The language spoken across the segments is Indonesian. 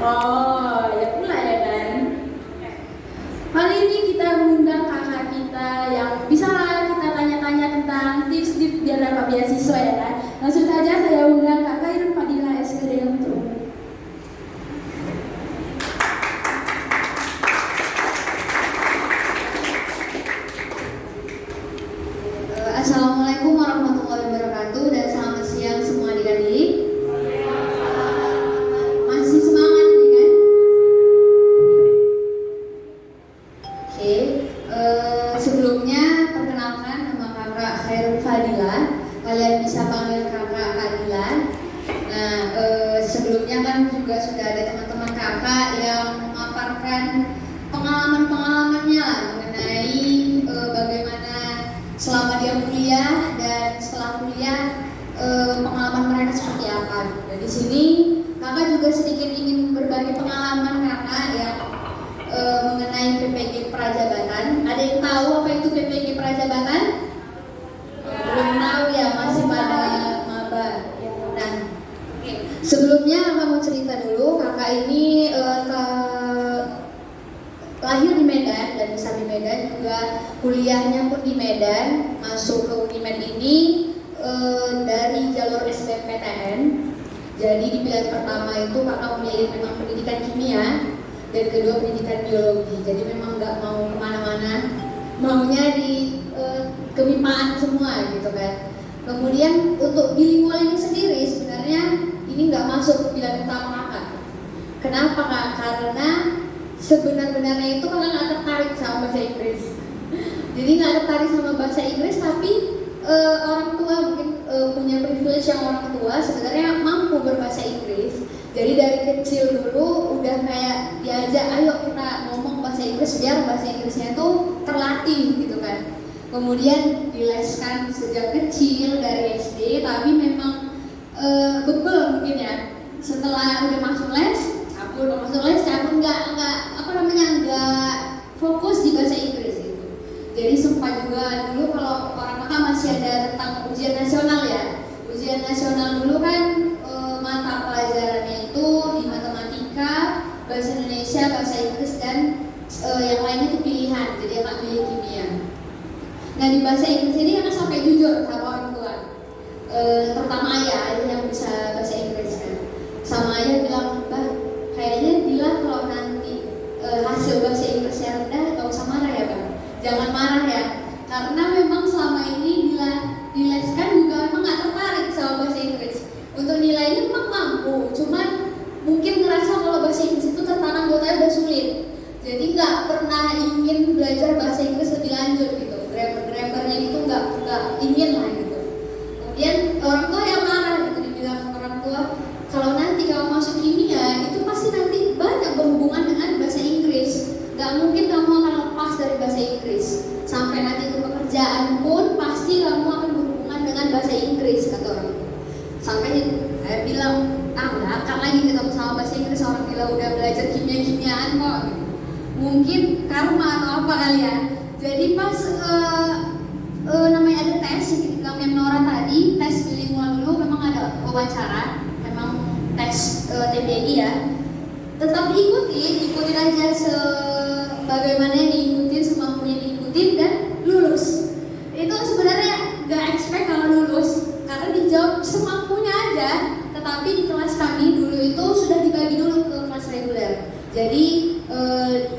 Oh, ya pula ya kan. Kali ini kita mengundang kakak kita yang bisa lah kita tanya-tanya tentang tips-tips biar dapat beasiswa ya kan. Langsung saja saya undang kakak Irun Fadila SPD untuk Assalamualaikum warahmatullahi wabarakatuh dan selamat siang semua adik-adik. Masih semangat nih kan? Oke, sebelumnya perkenalkan nama kakak Khairul Fadila. Kalian bisa panggil kakak Fadila. Nah, sebelumnya kan juga sudah ada teman-teman kakak yang memaparkan pengalaman-pengalamannya lah mengenai bagaimana selama dia kuliah dan setelah kuliah pengalaman mereka seperti apa. Dan di sini kakak juga sedikit ingin berbagi pengalaman kakak yang mengenai PPG Prajabatan. Ada yang tahu apa itu PPG Prajabatan? Belum tahu ya, masih pada maba. Nah, sebelumnya kakak mau cerita dulu. Kakak ini lahir di Medan dan besar di Medan, juga kuliahnya pun di Medan. Masuk ke Unimed ini dari jalur SBMPTN. Jadi di pilihan pertama itu kakak memilih memang pendidikan kimia dan kedua pendidikan biologi. Jadi memang nggak mau kemana-mana, maunya di kemipaan semua gitu kan. Kemudian untuk bilingual ini sendiri sebenarnya ini nggak masuk ke pilihan utama kakak. Kenapa kak? Karena sebenarnya itu kakak nggak tertarik sama bahasa Inggris. Jadi nggak tertarik sama bahasa Inggris, tapi orang tua mungkin punya privilege yang orang tua sebenarnya mampu berbahasa Inggris. Jadi dari kecil dulu udah kayak diajak, ayo kita ngomong bahasa Inggris biar bahasa Inggrisnya itu terlatih gitu kan. Kemudian dileskan sejak kecil dari SD, tapi memang bebel mungkin ya. Setelah udah masuk les, cabut nggak fokus di bahasa Inggris gitu. Jadi sempat juga dulu kalau orang kakak masih ada tentang ujian nasional ya. Ujian nasional dulu kan mata pelajarannya itu di matematika, bahasa Indonesia, bahasa Inggris dan yang lainnya itu pilihan. Jadi kakak pilih kimia. Nah di bahasa Inggris ini kakak sampai jujur sama orang tua. Terutama ayah yang bisa bahasa Inggris kan. Sama ayah bilang, bah kayaknya Dila kalau nanti hasil bahasa Inggrisnya rendah gak usah marah ya bang, jangan marah ya, karena memang selama ini Dila dileskan juga memang gak tertarik sama bahasa Inggris. Untuk nilainya memang mampu, cuman mungkin ngerasa kalau bahasa Inggris itu tertanam di otaknya udah sulit, jadi gak pernah ingin belajar bahasa Inggris lebih lanjut gitu, grammar-grammarnya itu gak ingin lah gitu. Kemudian orang tua yang marah gitu, dibilang orang tua, kalau nanti kamu masuk kimia itu pasti nanti banyak berhubungan dengan bahasa Inggris. Gak mungkin kamu akan lepas dari bahasa Inggris. Sampai nanti ke pekerjaan pun pasti kamu akan berhubungan dengan bahasa Inggris, kata orang tua. Sampai saya bilang, gak akan lagi ketemu sama bahasa Inggris, orang gila udah belajar kimia-kimiaan kok gitu. Mungkin karma atau apa kali ya. Jadi pas namanya ada tes yang Menora tadi, tes bilingual dulu memang ada wawancara, tes TBI ya, tetap ikutin aja sebagaimana yang diikutin, semampunya diikutin dan lulus. Itu sebenarnya gak expect kalau lulus karena dijawab semampunya aja. Tetapi di kelas kami dulu itu sudah dibagi dulu ke kelas reguler. Jadi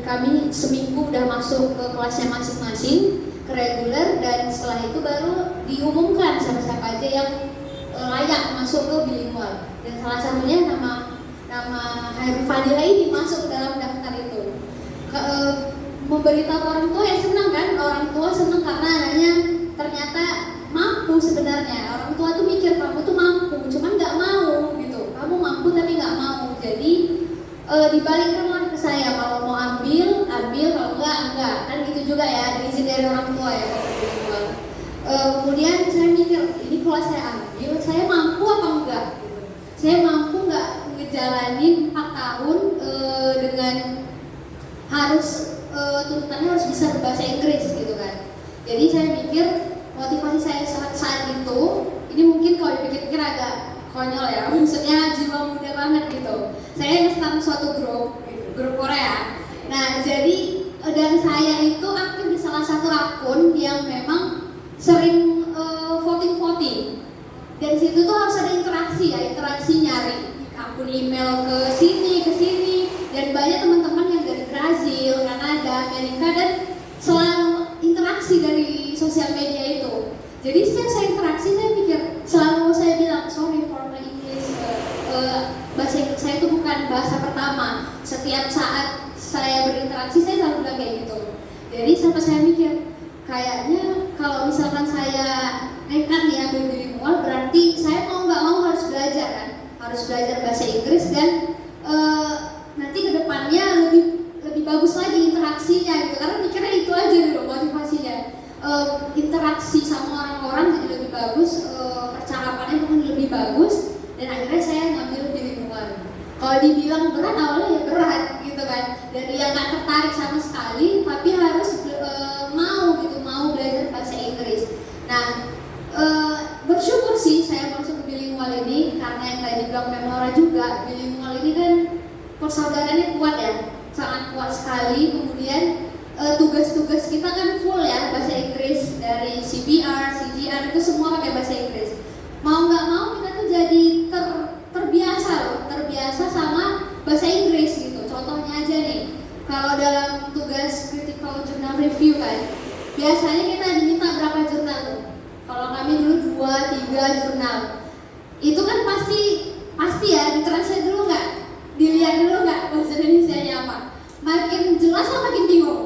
kami seminggu udah masuk ke kelasnya masing-masing, ke reguler, dan setelah itu baru diumumkan siapa-siapa aja yang layak masuk ke bilingual. Dan salah satunya nama Khairul Fadila ini masuk dalam daftar itu. Memberitahu orang tua ya senang kan, orang tua senang karena anaknya ternyata mampu sebenarnya. Orang tua tuh mikir kamu tuh mampu, cuman nggak mau gitu. Kamu mampu tapi nggak mau. Jadi dibalikkan lagi ke saya, kalau mau ambil, kalau enggak. Kan gitu juga ya, ada izin dari orang tua ya. Kemudian saya mikir, ini kalau saya ambil, saya mampu apa enggak? Saya mampu nggak ngejalanin 4 tahun dengan harus tuntutannya harus bisa berbahasa Inggris gitu kan. Jadi saya pikir motivasi saya saat itu, ini mungkin kalau dipikir-pikir agak konyol ya, maksudnya jiwa mahasiswa muda banget gitu. Saya nge-start suatu grup Korea. Nah, jadi dan saya itu aktif di salah satu akun yang memang sering voting. Dan situ tuh harus ada interaksi nyari akun email ke sini, dan banyak teman-teman yang dari Brazil, Kanada, Amerika, dan selalu interaksi dari sosial media itu. Jadi setiap saya interaksi, saya pikir, selalu saya bilang, sorry for my English, bahasa Inggris saya itu bukan bahasa pertama. Setiap saat saya berinteraksi, saya selalu bilang kayak gitu. Jadi sampai saya mikir, kayaknya kalau misalkan saya nekat nih ambil bilingual, berarti saya mau nggak mau harus belajar kan, harus belajar bahasa Inggris dan nanti kedepannya lebih bagus lagi interaksinya gitu. Karena mikirnya itu aja dulu motivasinya, interaksi sama orang-orang jadi lebih bagus, percakapannya mungkin lebih bagus, dan akhirnya saya ngambil bilingual. Kalau dibilang berat awalnya ya berat gitu kan, dari yang nggak tertarik sama sekali, tapi harus mau belajar bahasa Inggris. Nah, bersyukur sih saya masuk ke bilingual ini karena yang tadi bilang Memora juga, bilingual ini kan persaudaraannya kuat ya, sangat kuat sekali. Kemudian tugas-tugas kita kan full ya bahasa Inggris, dari CPR, CGR itu semua pakai bahasa Inggris. Mau nggak mau kita tuh jadi terbiasa sama bahasa Inggris gitu. Contohnya aja nih, kalau dalam tugas critical journal review kan, biasanya kita diminta berapa jurnal tuh? Kalau kami dulu 2-3 jurnal. Itu kan pasti ya ditranslate dulu nggak? Dilihat dulu nggak bahasa Indonesianya apa? Makin jelas atau makin bingung?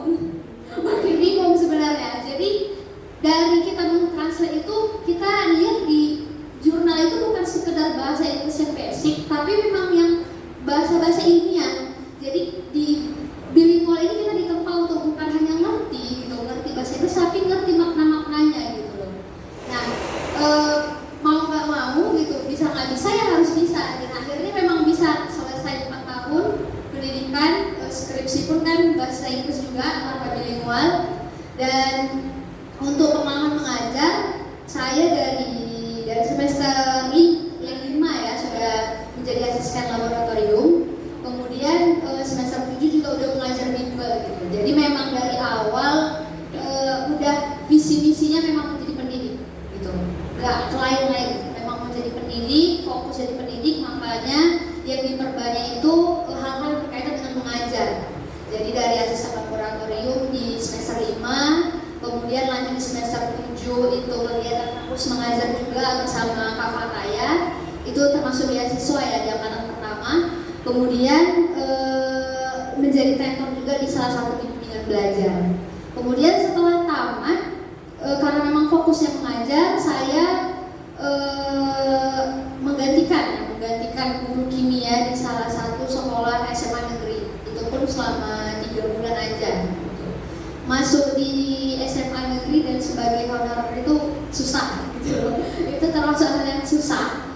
Makin bingung sebenarnya. Jadi dari kita mentranslate itu, kita lihat di jurnal itu bukan sekedar bahasa Inggris yang basic, tapi memang yang bahasa-bahasa ilmiah. Jadi di bilingual ini kita ditempa untuk bukan hanya ngerti bahasa Inggris, tapi ngerti makna-maknanya gitu loh. Nah, mau nggak mau gitu, bisa nggak bisa ya harus bisa. Dan akhirnya memang bisa selesai 4 tahun pendidikan, skripsi pun kan bahasa Inggris juga karena bilingual. Dan untuk pengalaman mengajar, saya dari semester 5 ya sudah menjadi asisten laboratorium. Kemudian semester 7 juga udah mengajar bimbel gitu. Jadi memang dari awal udah visi-misinya memang menjadi pendidik gitu. Gak lain-lain, memang mau jadi pendidik, fokus jadi pendidik. Makanya yang diperbanyak itu hal-hal berkaitan dengan mengajar. Jadi dari asisten laboratorium di semester 5, kemudian lanjut di semester 7 itu kegiatan kampus mengajar juga bersama Kak Fataya. Itu termasuk beasiswa ya di angkatan pertama. Kemudian menjadi tentor juga di salah satu bimbingan belajar. Kemudian setelah tamat, karena memang fokusnya mengajar, saya menggantikan guru kimia di salah satu sekolah SMA negeri. Itu pun selama 3 bulan aja. Masuk di SMA negeri dan sebagai honorer itu susah gitu. Itu termasuk hal yang susah.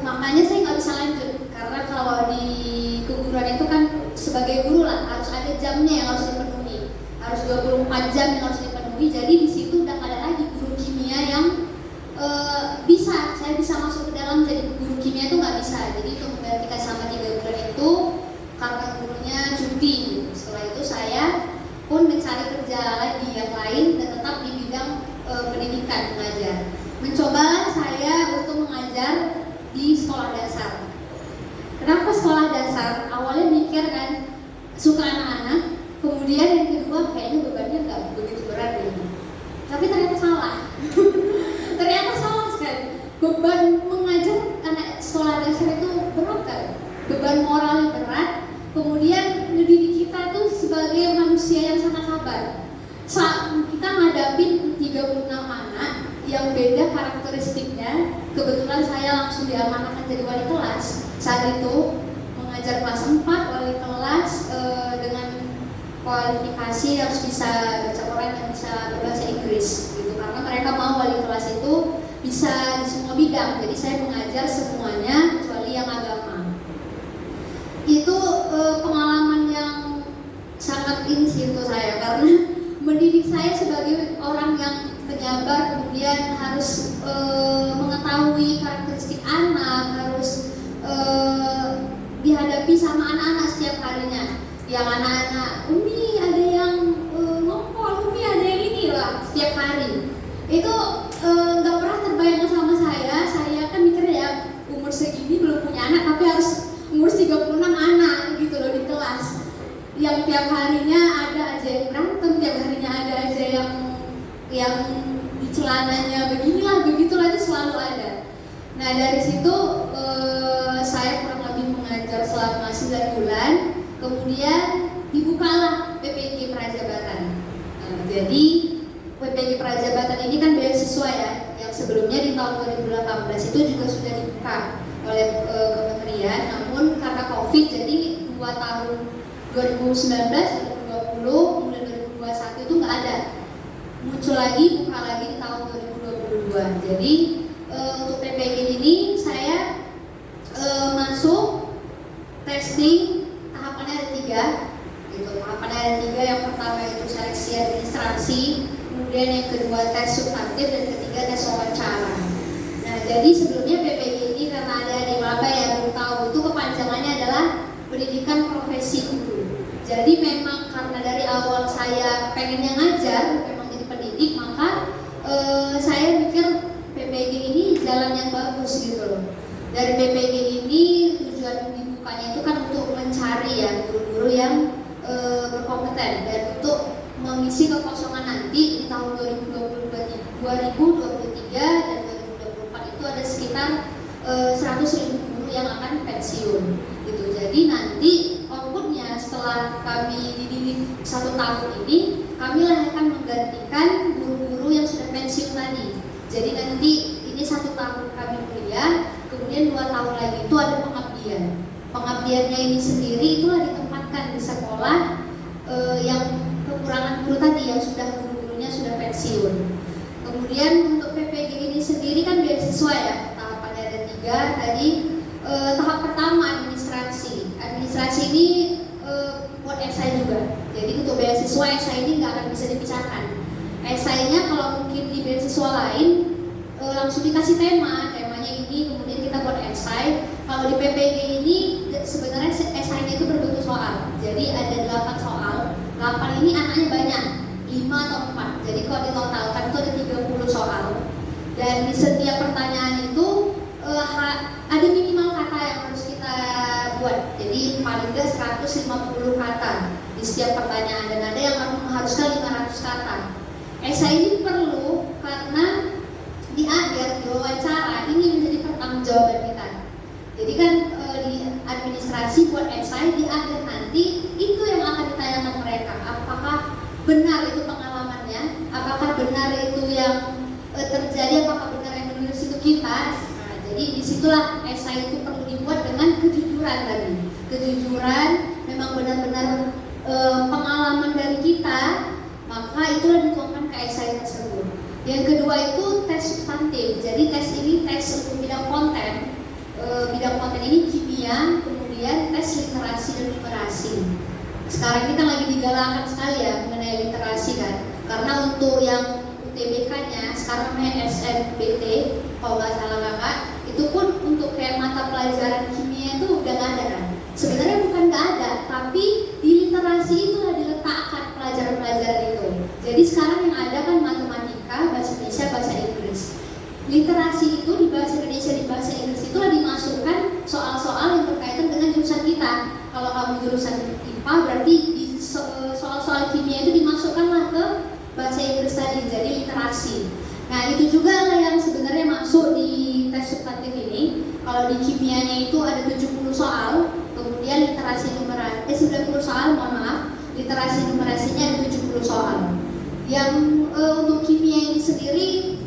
Makanya saya nggak bisa lanjut karena kalau di keguruan itu kan sebagai guru lah harus ada jamnya yang harus dipenuhi, harus 24 jam yang harus dipenuhi. Jadi di situ udah nggak ada lagi guru kimia yang saya bisa masuk ke dalam jadi guru kimia itu nggak bisa. Jadi itu menggantikan sama 3 bulan itu karena gurunya cuti. Setelah itu saya pun mencari kerja lagi yang lain dan tetap di bidang pendidikan mengajar. Mencobalah saya untuk mengajar di sekolah dasar. Kenapa sekolah dasar? Awalnya mikir kan suka anak-anak, kemudian yang kedua kayaknya bebannya nggak begitu berat gitu. Tapi ternyata salah. Ternyata salah sekali. Beban mengajar anak sekolah dasar itu berat kan? Beban moralnya berat. Kemudian mendidik kita tuh sebagai manusia yang sangat sabar. Kita ngadapin 36 anak yang beda karakteristiknya. Kebetulan saya langsung diamanahkan jadi wali kelas. Saat itu mengajar kelas 4, wali kelas dengan kualifikasi harus bisa baca Quran dan bisa berbahasa Inggris gitu. Karena mereka mau wali kelas itu bisa di semua bidang. Jadi saya mengajar semuanya kecuali yang agama. Itu pengalaman yang sangat ini sih untuk saya karena mendidik saya sebagai orang yang penyabar, kemudian harus mengetahui karakteristik anak, harus yang anak-anak Umi ada yang ngompol, Umi ada yang ini lah setiap hari. Itu nggak pernah terbayang sama saya. Saya kan mikirnya ya umur segini belum punya anak tapi harus ngurus 36 anak gitu loh di kelas. Yang tiap harinya ada aja yang berantem, tiap harinya ada aja yang di celananya begitulah itu selalu ada. Nah dari situ saya kurang lebih mengajar selama 9 bulan, kemudian dibukalah PPG Prajabatan. Jadi PPG Prajabatan ini kan beasiswa ya, yang sebelumnya di tahun 2018 itu juga sudah dibuka oleh kementerian, namun karena COVID jadi 2 tahun 2019, 2020, kemudian 2021 itu nggak ada. Muncul lagi, buka lagi di tahun 2022. Jadi untuk PPG ini saya masuk testing, tahapannya ada 3 gitu. Tahapannya ada 3, yang pertama itu seleksi administrasi, kemudian yang kedua tes substantif, dan ketiga tes wawancara. Nah jadi sebelumnya PPG ini karena ada di maba yang belum tahu, itu kepanjangannya adalah pendidikan profesi guru. Jadi memang karena dari awal saya pengennya ngajar, memang jadi pendidik, maka saya mikir PPG ini jalan yang bagus gitu loh. Dari PPG ini tujuan dibukanya itu kan untuk mencari ya guru-guru yang berkompeten dan untuk mengisi kekosongan nanti di tahun 2023 dan 2024 itu ada sekitar 100.000 guru yang akan pensiun gitu. Jadi nanti outputnya setelah kami dididik 1 tahun ini, kami lah akan menggantikan guru-guru yang sudah pensiun tadi. Jadi nanti ini 1 tahun kami kuliah, kemudian 2 tahun lagi itu ada pengabdian. Pengabdiannya ini sendiri itulah ditempatkan di sekolah yang kekurangan guru tadi, yang sudah guru-gurunya sudah pensiun. Kemudian untuk PPG ini sendiri kan beasiswa ya, tahapannya ada 3 tadi. Tahap pertama administrasi. Administrasi ini buat esai juga. Jadi untuk beasiswa esai ini nggak akan bisa dipisahkan. Esainya kalau mungkin di beasiswa lain langsung dikasih temanya ini, kemudian kita buat esai. Kalau di PPG ini sebenarnya esainya itu berbentuk soal. Jadi ada 8 soal. 8 ini anaknya banyak, 5 atau 4. Jadi kalau ditotalkan itu ada 30 soal. Dan di setiap pertanyaan itu ada minimal kata yang harus kita buat. Jadi paling nggak 150 kata di setiap pertanyaan, dan ada yang mengharuskan 500 kata. Esai ini perlu karena di akhir di wawancara ini menjadi pertanggungjawaban kita. Jadi kan di administrasi buat esai di akhir nanti itu yang akan ditanyakan mereka. Apakah benar itu pengalamannya? Apakah benar itu yang terjadi? Apakah benar yang menulis itu kita? Nah, jadi disitulah esai itu perlu dibuat dengan kejujuran tadi. Kejujuran memang benar-benar pengalaman dari kita, maka itulah dituangkan ke esai tersebut. Yang kedua itu tes substantif. Jadi tes ini tes untuk bidang konten. Bidang konten ini kimia, kemudian tes literasi dan numerasi. Sekarang ini kan lagi digalakkan sekali ya mengenai literasi kan. Karena untuk yang UTBK-nya sekarang namanya SNBT, kalau nggak salah kakak, itu pun untuk kayak mata pelajaran kimia itu udah nggak ada kan. Sebenarnya bukan nggak ada, tapi di literasi itulah diletakkan pelajaran-pelajaran itu. Jadi sekarang yang ada kan matematika, bahasa Indonesia, bahasa Inggris. Literasi itu di bahasa Indonesia, di bahasa Inggris itulah dimasukkan soal-soal yang berkaitan dengan jurusan kita. Kalau kamu jurusan IPA berarti di soal-soal kimia itu dimasukkanlah ke bahasa Inggris tadi, jadi literasi. Nah itu juga lah yang sebenarnya masuk di tes substantif ini. Kalau di kimianya itu ada 70 soal, kemudian literasi numerasi 90 soal, mohon maaf, literasi numerasinya ada 70 soal. Yang untuk kimia ini sendiri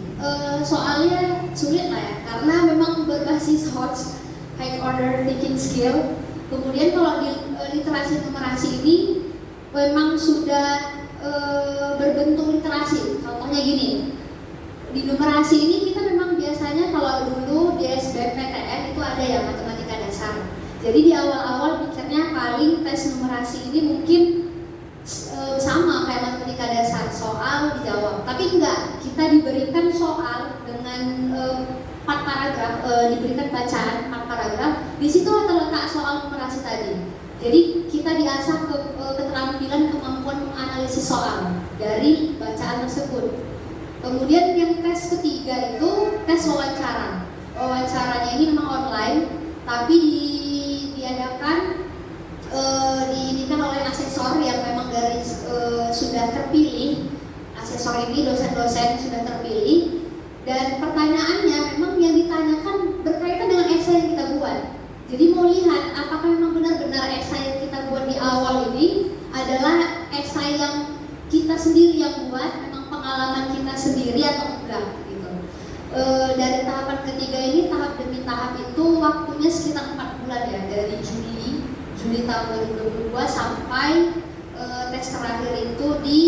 soalnya sulit lah ya, karena memang berbasis HOTS, high order thinking skill. Kemudian kalau di literasi numerasi ini memang sudah berbentuk literasi. Contohnya gini, di numerasi ini kita memang biasanya kalau dulu di SBMPTN itu ada ya matematika dasar. Jadi di awal-awal pikirnya paling tes numerasi ini mungkin sama kayak matematika dasar, soal dijawab. Tapi enggak, kita diberikan soal dengan 4 paragraf, diberikan bacaan 4 paragraf. Di situ terletak soal numerasi tadi. Jadi kita diasah keterampilan kemampuan menganalisis soal dari bacaan tersebut. Kemudian yang tes ketiga itu tes wawancara. Wawancaranya ini memang online, tapi diadakan diinikan oleh asesor yang memang dari sudah terpilih. Asesor ini dosen-dosen sudah terpilih, dan pertanyaannya memang yang ditanyakan berkaitan dengan esai yang kita buat. Jadi mau lihat apakah memang benar-benar esai yang kita buat di awal ini adalah esai yang kita sendiri yang buat, memang pengalaman kita sendiri atau enggak gitu. Dari tahapan ketiga ini, tahap demi tahap itu waktunya sekitar 4 bulan ya, dari Juli tahun 2022 sampai tes terakhir itu di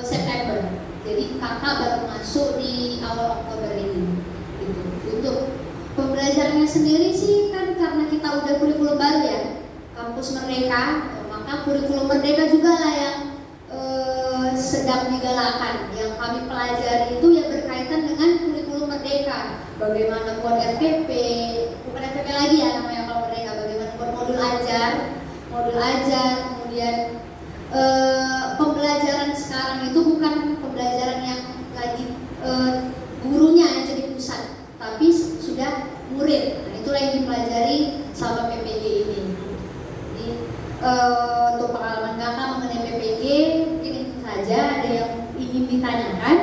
September. Jadi kakak baru masuk di awal Oktober ini gitu. Untuk pembelajarannya sendiri sih kan karena kita udah kurikulum baru ya, kampus merdeka, maka kurikulum merdeka juga lah yang sedang digalakan. Yang kami pelajari itu yang berkaitan dengan kurikulum merdeka, bagaimana buat RPP, bukan RPP lagi ya namanya kalau merdeka, bagaimana buat modul ajar, kemudian pembelajaran sekarang itu bukan pembelajaran yang lagi gurunya yang jadi pusat, tapi sudah murid. Nah, itulah yang dipelajari selama PPG ini. Jadi untuk pengalaman kakak mengenai PPG mungkin itu saja. Ada yang ingin ditanyakan?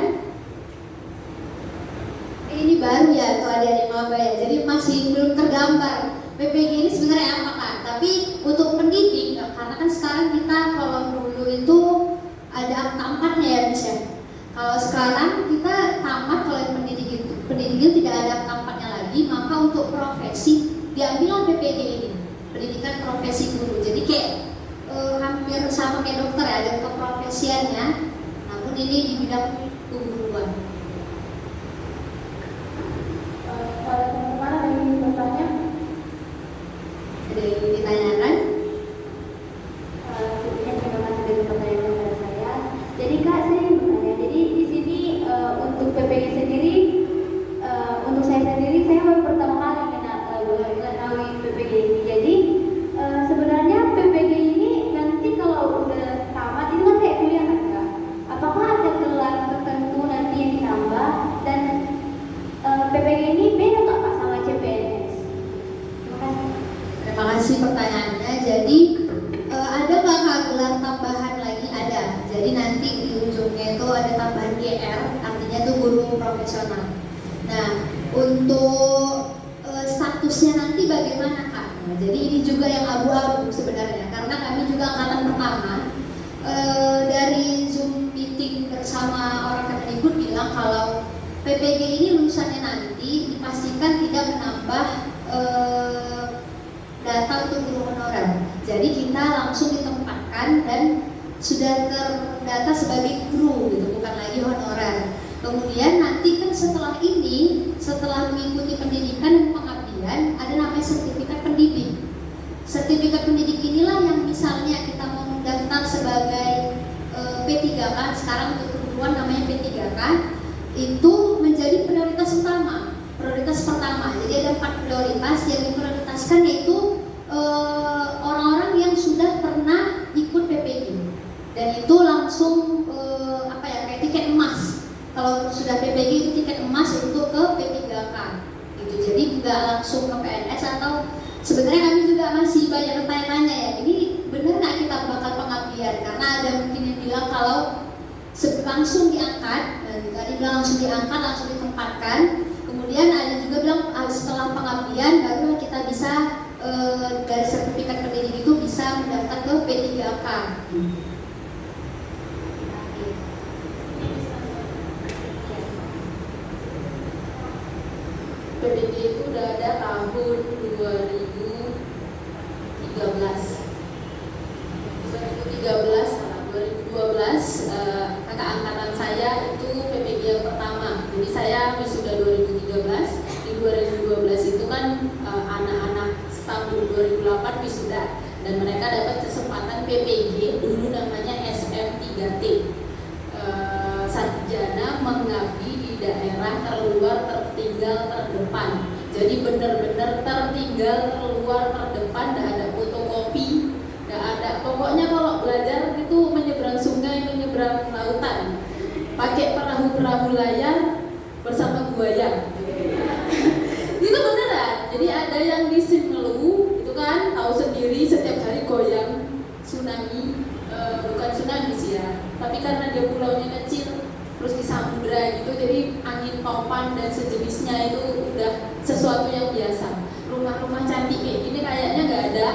Ini baru ya atau adik-adik maba ya, jadi masih belum tergambar PPG ini sebenarnya apa kan? Tapi untuk pendidik, karena kan sekarang kita kalau dulu itu ada angka 4-nya ya Miss ya. Kalau sekarang kita tamat, kalau pendidik itu tidak ada angka 4-nya lagi, maka untuk profesi diambil PPG ini, pendidikan profesi guru. Jadi kayak hampir sama kayak dokter ya, ada keprofesiannya, namun ini di bidang keguruan. Kalau teman-teman ada yang ingin bertanya? Ada yang ingin ditanyakan? Sebelumnya terima kasih dari pertanyaan kepada saya. Jadi Kak, saya ingin bertanya. Jadi di sini untuk PPG sendiri, untuk saya sendiri, saya baru pertama kali mengetahui PPG ini. Jadi sebenarnya PPG ini nanti kalau udah tamat itu kan kayak kuliah kan Kak? Apakah ada gelar tertentu nanti yang ditambah, dan PPG ini beda nggak Pak sama CPNS? Terima kasih. Terima kasih pertanyaannya. Jadi ada nggak Kak gelar tambahan lagi? Ada. Jadi nanti di ujungnya itu ada tambahan GR, artinya itu guru profesional. Nah, untuk statusnya nanti bagaimana Kak? Nah, jadi ini juga yang abu-abu sebenarnya, karena kami juga angkatan pertama. Dari Zoom meeting bersama orang Kemendikbud bilang kalau PPG ini lulusannya nanti dipastikan tidak menambah data untuk guru honorer. Jadi kita langsung ditempatkan dan sudah terdata sebagai guru gitu, bukan lagi honorer. Kemudian nanti kan setelah ini, setelah mengikuti pendidikan dan pengabdian, ada namanya sertifikat pendidik. Sertifikat pendidik inilah yang misalnya kita mau mendaftar sebagai P3K, sekarang untuk keguruan namanya P3K, itu menjadi prioritas utama, prioritas pertama. Jadi ada 4 prioritas yang diprioritaskan, yaitu orang-orang yang sudah pernah ikut PPG, dan itu langsung kayak tiket emas. Kalau sudah PPG itu tiket emas untuk ke P3K gitu. Jadi nggak langsung ke PNS. Atau sebenarnya kami juga masih banyak bertanya-tanya ya, ini benar nggak kita bakal pengabdian? Karena ada mungkin yang bilang kalau langsung diangkat, dan gitu, ada yang bilang langsung diangkat, langsung ditempatkan. Kemudian ada juga bilang setelah pengabdian baru kita bisa dari sertifikat pendidik itu bisa mendaftar ke P3K. PPG itu udah ada tahun 2012, kakak angkatan saya itu PPG yang pertama. Jadi saya wisuda 2013, di 2012 itu kan anak-anak tahun 2008 wisuda, dan mereka dapat kesempatan PPG, dulu namanya SM3T, sarjana mengabdi di daerah terluar, tertinggal, terdepan. Jadi benar-benar tertinggal, terluar, terdepan, tidak ada fotokopi, ada. Pokoknya kalau belajar itu menyeberang sungai, menyeberang lautan, pakai perahu-perahu layar bersama buaya. Itu beneran. Jadi ada yang di Simelu itu kan tahu sendiri setiap hari goyang tsunami, bukan tsunami sih ya, tapi karena dia pulaunya kecil terus di samudra gitu, jadi angin topan dan sejenisnya itu udah sesuatu yang biasa. Rumah-rumah cantik kayak gini kayaknya nggak ada,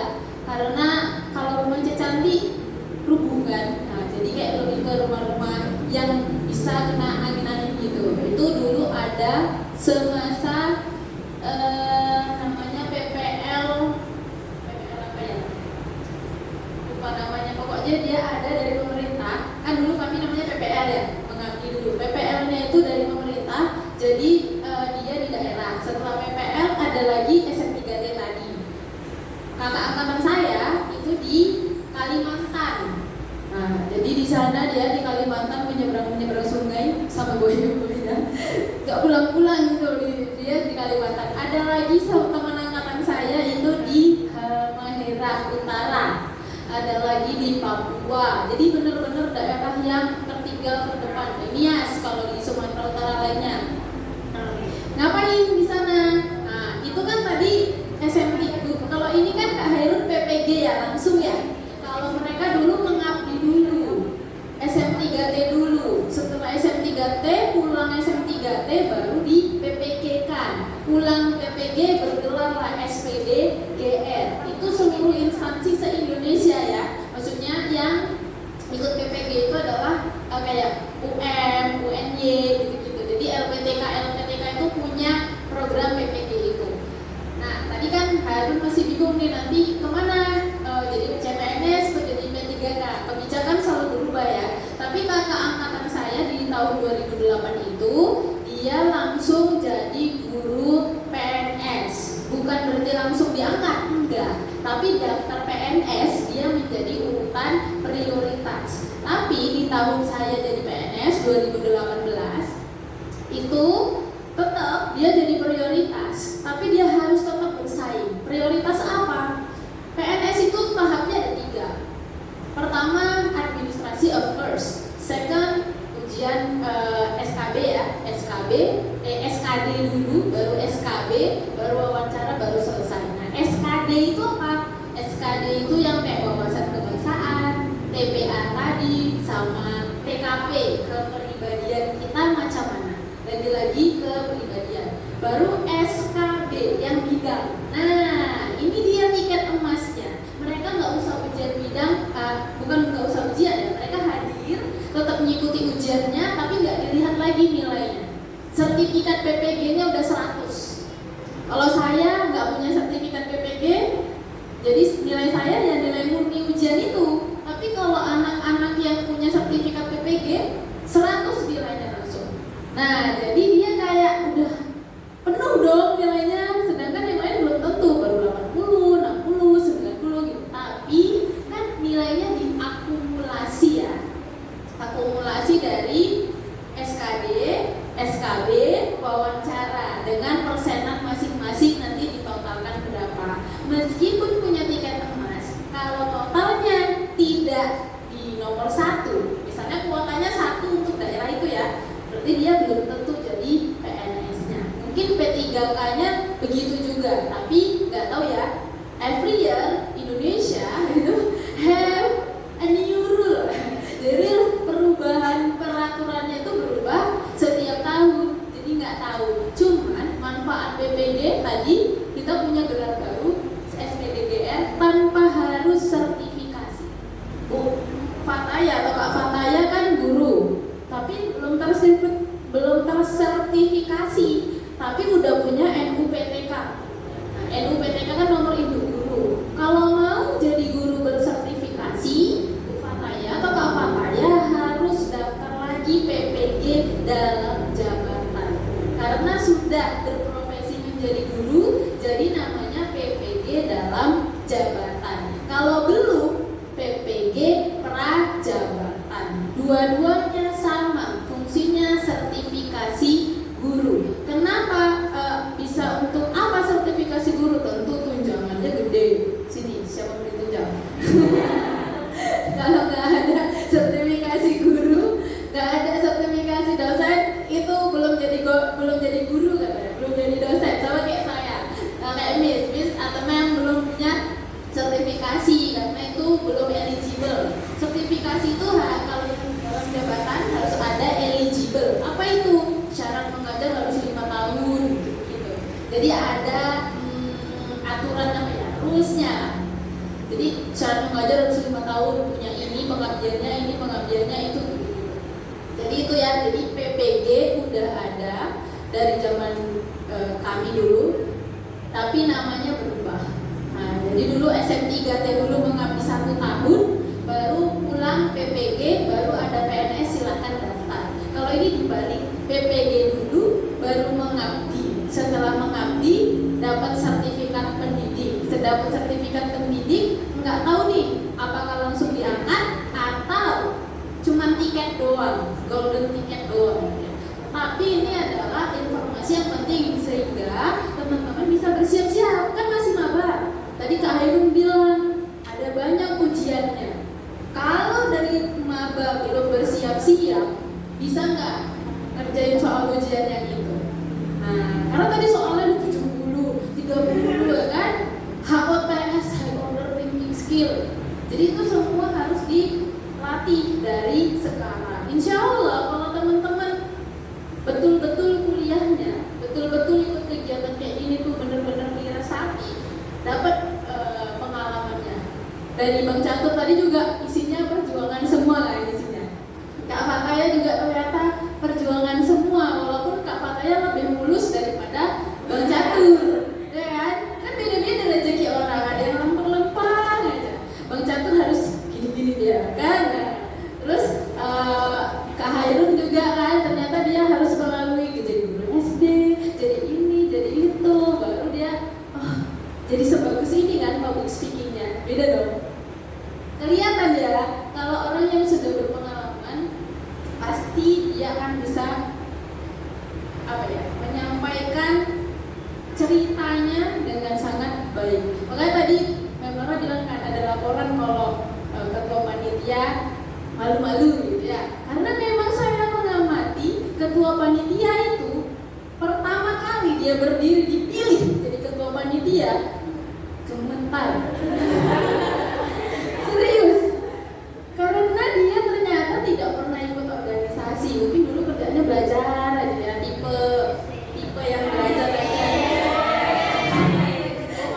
karena kalau rumah cantik rubuh kan. Nah, jadi kayak lebih ke rumah-rumah yang bisa kena angin-angin gitu. Itu dulu ada semasa namanya PPL apa ya? Lupa namanya. Pokoknya dia ada dari pemerintah. Kan dulu kami namanya PPL ya. PPL-nya itu dari pemerintah, jadi dia di daerah. Setelah PPL ada lagi SM3T tadi. Kakak angkatan saya itu di Kalimantan. Nah, jadi di sana dia di Kalimantan menyeberang sungai sama buaya-buaya. Gak pulang-pulang gitu dia di Kalimantan. Ada lagi teman angkatan saya itu di Halmahera Utara. Ada lagi di Papua. Jadi benar-benar daerah yang tertinggal terdepan. Nias kalau di Sumatera Utara lainnya. Ngapain di sana? Nah, itu kan tadi SMP. Kalau ini kan Kak Hairun PPG ya, langsung ya. Kalau mereka dulu mengabdi dulu, SM3T dulu. Setelah SM3T, pulang SM3T baru di PPG kan. Pulang PPG bergelarlah SPD GR. Itu seluruh instansi se-Indonesia ya. Maksudnya yang ikut PPG itu adalah kayak UM, UNY gitu-gitu. Jadi LPTK itu punya program PPG itu. Nah, tadi kan Harun masih bingung nih nanti kemana, jadi CPNS atau jadi P3K. Kebijakan selalu berubah ya. Tapi kakak angkatan saya di tahun 2008 itu dia langsung jadi guru PNS. Bukan berarti langsung diangkat, enggak. Tapi daftar PNS dia menjadi urutan prioritas. Tapi di tahun saya jadi PNS 2018 itu tetap dia jadi prioritas, tapi dia harus tetap bersaing. Prioritas apa? PNS itu tahapnya ada 3. Pertama administrasi of course, second ujian SKB ya, SKD dulu, baru SKB, baru wawancara, baru selesai. Nah, SKD itu apa? SKD itu yang kayak wawasan kebangsaan, TPA tadi, sama TKP, kepribadian kita macam mana. Lagi-lagi kepribadian. Baru SKB yang bidang. Nah, ini dia tiket emasnya. Mereka nggak usah ujian bidang, bukan nggak usah ujian ya. Mereka hadir, tetap mengikuti ujiannya, tapi nggak dilihat lagi nilainya. Sertifikat PPG-nya udah 100. Kalau saya nggak punya sertifikat PPG, jadi nilai saya ya nilai murni ujian itu. Tapi kalau anak-anak yang punya sertifikat PPG, 100 nilainya langsung. Nah, jadi dia kayak udah penuh dong nilainya, sedangkan yang lain belum tentu, baru 80, 60, 90 gitu. Tapi kan nilainya diakumulasi ya. Akumulasi dari SKD, SKB, wawancara dengan persenan masing-masing nanti ditotalkan berapa. Meskipun punya tiket emas, kalau totalnya tidak di nomor 1, misalnya kuotanya 1 untuk daerah itu ya, berarti dia belum tentu jadi PNS-nya. Mungkin P3K-nya begitu juga, tapi nggak tahu ya. Every year Indonesia itu have a new rule. Jadi perubahan peraturannya itu berubah setiap tahun. Jadi nggak tahu. Cuman manfaat PPG tadi kita punya gelar baru SPDGR tanpa harus sertifikasi. Bu Fataya atau Kak Fataya kan guru, tapi belum tersertifikasi, tapi udah punya NUPTK. Nah, NUPTK kan nomor induk guru. Kalau mau jadi guru bersertifikasi, Bu Fataya atau Kak Fataya harus daftar lagi PPG dalam jabatan. Karena sudah berprofesi menjadi guru, jadi namanya PPG dalam jabatan. Kalau belum, PPG prajabatan. Dua-duanya sama, fungsinya sertifikasi guru. Kenapa bisa untuk apa sertifikasi guru? Tentu tunjangan aturan namanya, rulesnya. Jadi syarat mengajar harus 5 tahun, punya ini pengabdiannya itu. Jadi itu ya, jadi PPG udah ada dari zaman kami dulu, tapi namanya berubah. Nah, jadi dulu SM3T dulu mengabdi 1 tahun, baru pulang PPG, baru ada PNS silahkan daftar. Kalau ini dibalik, PPG dulu, baru mengabdi. Setelah mengabdi, dapat sertifikat pendidik. Sedapat sertifikat pendidik, nggak tahu nih, apakah langsung diangkat atau cuma tiket doang, golden ticket doang. Tapi ini adalah informasi yang penting sehingga teman-teman bisa bersiap-siap, kan masih maba. Tadi Kak Hairun bilang ada banyak ujiannya. Kalau dari maba belum bersiap-siap, bisa nggak ngerjain soal ujian yang itu? Nah, karena tadi soalnya 70, 30 kan, HOTS, High Order Thinking Skill. Jadi itu semua harus dilatih dari sekarang. Insya Allah kalau teman-teman betul-betul kuliahnya, betul-betul ikut kegiatan kayak ini tuh bener-bener dirasapi, dapat pengalamannya. Dari Bang Catur tadi juga isinya perjuangan semua lah isinya. Kak Fataya juga ternyata perjuangan semua, walaupun Kak Fataya lebih mulus daripada Bang Catur, ya kan? Kan beda-beda rezeki orang, ada yang lempeng-lempeng aja. Bang Catur harus gini-gini dia, kan? Nah, terus Kak Hairun juga kan, ternyata dia harus melalui jadi guru SD, jadi ini, jadi itu, baru dia jadi sebagus ini kan public speakingnya, beda dong. Kelihatan ya, kalau orang yang sudah berpengalaman, pasti dia akan bisa menyampaikan ceritanya dengan sangat baik. Makanya tadi Mbak Nora bilang kan ada laporan kalau ketua panitia malu-malu gitu ya. Karena memang saya mengamati ketua panitia itu pertama kali dia berdiri dipilih jadi ketua panitia gemetar. Serius. Karena dia ternyata tidak pernah ikut organisasi. Mungkin dulu kerjanya belajar aja ya, tipe yang belajar aja.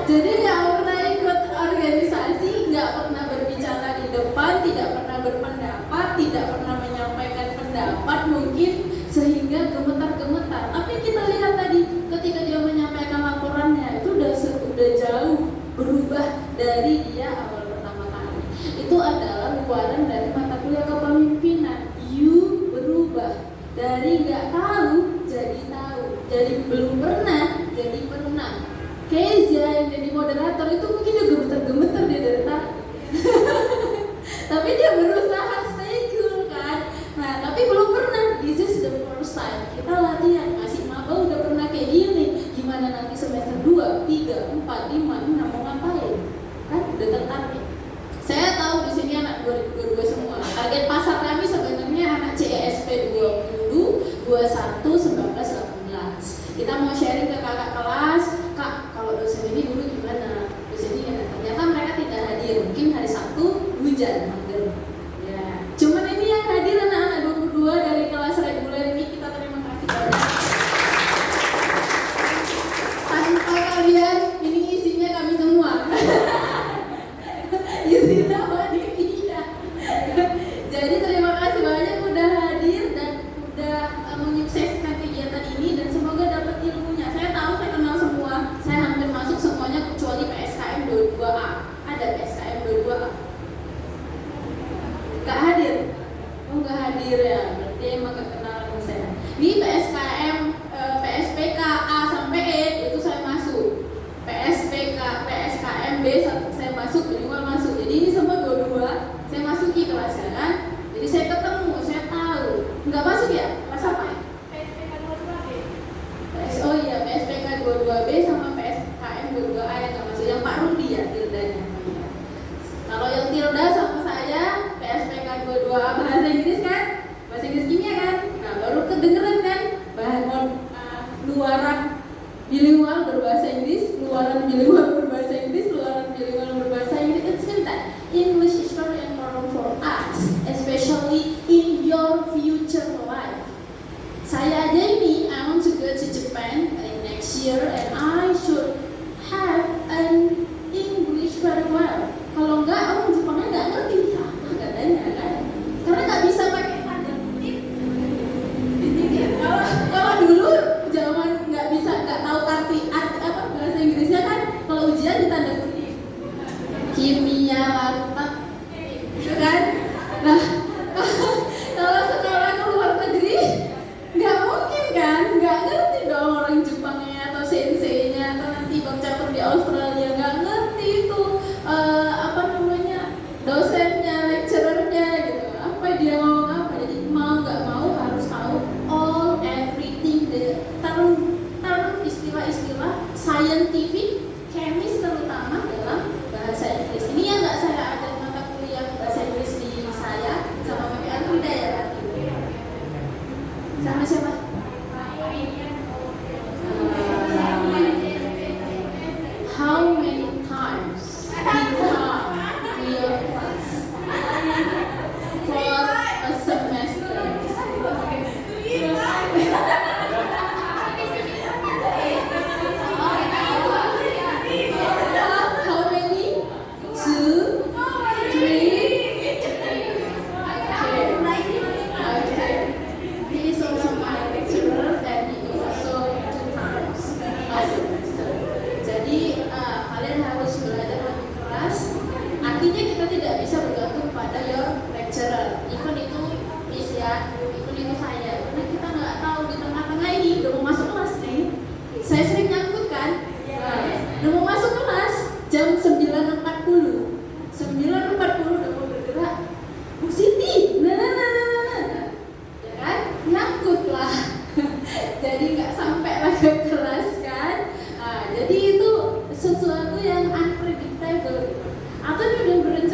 Jadi nggak pernah ikut organisasi, nggak pernah berbicara di depan, tidak pernah berpendapat, tidak pernah menyampaikan pendapat mungkin sehingga gemetar-gemetar. Tapi kita lihat tadi ketika dia menyampaikan laporannya itu udah jauh berubah dari dia awal pertama kali. Itu adalah luaran dari mata kuliah kepemimpinan. You berubah dari nggak tahu jadi tahu, jadi belum pernah jadi pernah. Kezia yang jadi moderator itu mungkin dia gemeter-gemeter dia dari tadi. Tapi dia berusaha stay cool kan. Nah, tapi belum pernah. This is the first time. Kita latihan, masih maba udah pernah kayak gini. Gimana nanti semester 2, 3, 4, 5, 6 mau ngapain? Kan udah tertarik. Saya tahu di sini anak 2022 semua. Target pasar kami sebenarnya anak CESP 20, 21, 19, 18. Kita mau sharing ke kakak kelas, Kak, kalau dosen ini dulu gimana?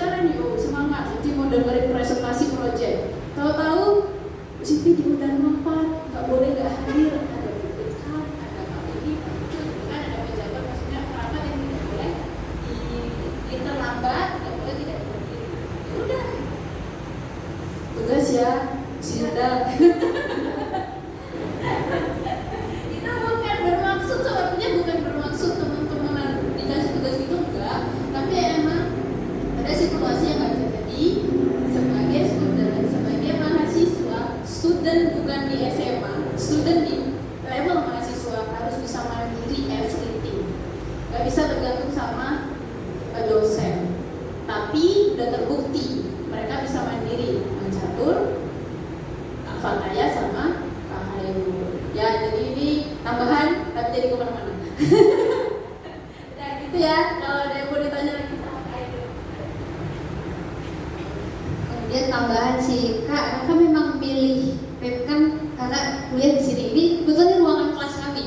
pelajaran yuk, semangat. Siti mau dengerin presentasi project. Tahu-tahu Siti diundang 4, nggak boleh nggak hadir. Ada BPK, ada KPI, kan ada pejabat, maksudnya rapat yang tidak boleh terlambat, nggak boleh tidak berdiri. Ya udah, tugas ya, sudah. Kita bukan bermaksud, sebetulnya bukan bermaksud teman-teman dikasih tugas itu enggak, tapi emang ada situasi yang nggak bisa jadi sebagai mahasiswa, student bukan di SMA, student di level mahasiswa harus bisa mandiri everything, nggak bisa tergantung sama dosen. Tapi udah terbukti mereka bisa mandiri, mencatur, Fataya sama Kahayu. Ya, jadi ini tambahan, tapi jadi kemana-mana. Nah gitu ya, kalau ada yang mau ditanya lagi sama Kahayu. Kemudian tambahan sih, Kak memang pilih kan karena kuliah di sini. Ini kebetulan ruangan kelas kami.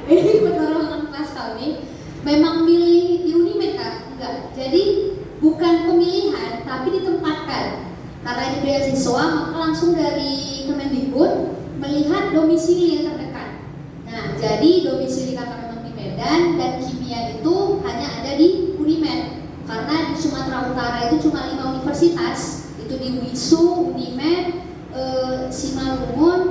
Ini kebetulan ruangan kelas kami. Memang milih di Unimed, Kak? Enggak. Jadi bukan pemilihan, tapi ditempatkan. Karena ini beasiswa, maka langsung dari Kemendikbud melihat domisili yang terdekat. Nah, jadi domisili kakak memang di Medan dan kimia itu hanya ada di Unimed. Karena di Sumatera Utara itu cuma 5 universitas, itu di WISU, Unimed, Simalungun,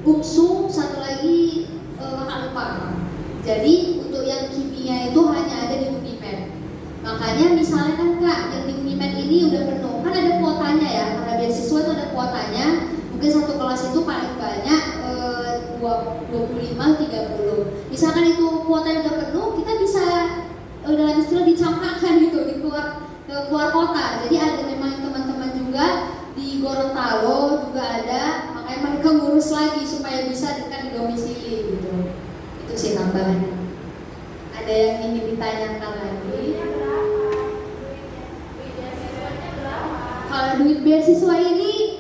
UPSU, satu lagi lupa. Jadi untuk yang kimia itu hanya ada di Unimed. Makanya misalnya kan Kak, yang di Unimed ini udah penuh, kan ada kuotanya ya, karena beasiswa itu ada kuotanya. Mungkin satu kelas itu paling banyak 25-30. Misalkan itu kuotanya udah penuh, kita bisa dalam istilah dicampakkan gitu, keluar kota. Jadi ada memang teman-teman juga di Gorontalo juga ada, makanya mereka ngurus lagi supaya bisa dekat di domisili gitu. Itu sih tambahannya. Ada yang ingin ditanyakan lagi? Kalau duit beasiswa ini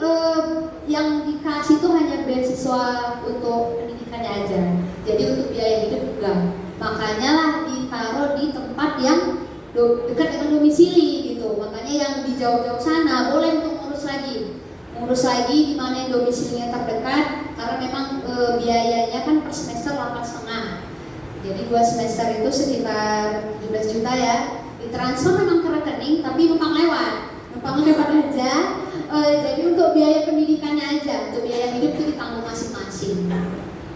yang dikasih itu hanya beasiswa untuk pendidikannya aja. Jadi untuk biaya hidup enggak. Makanya lah ditaruh di tempat yang dekat dengan domisili gitu. Makanya yang di jauh-jauh sana boleh untuk ngurus lagi di mana yang domisilinya terdekat, karena memang biayanya kan per semester 8,5. Jadi 2 semester itu sekitar 17 juta ya. Ditransfer memang ke rekening, tapi numpang lewat aja. Jadi untuk biaya pendidikannya aja, untuk biaya hidup itu ditanggung masing-masing.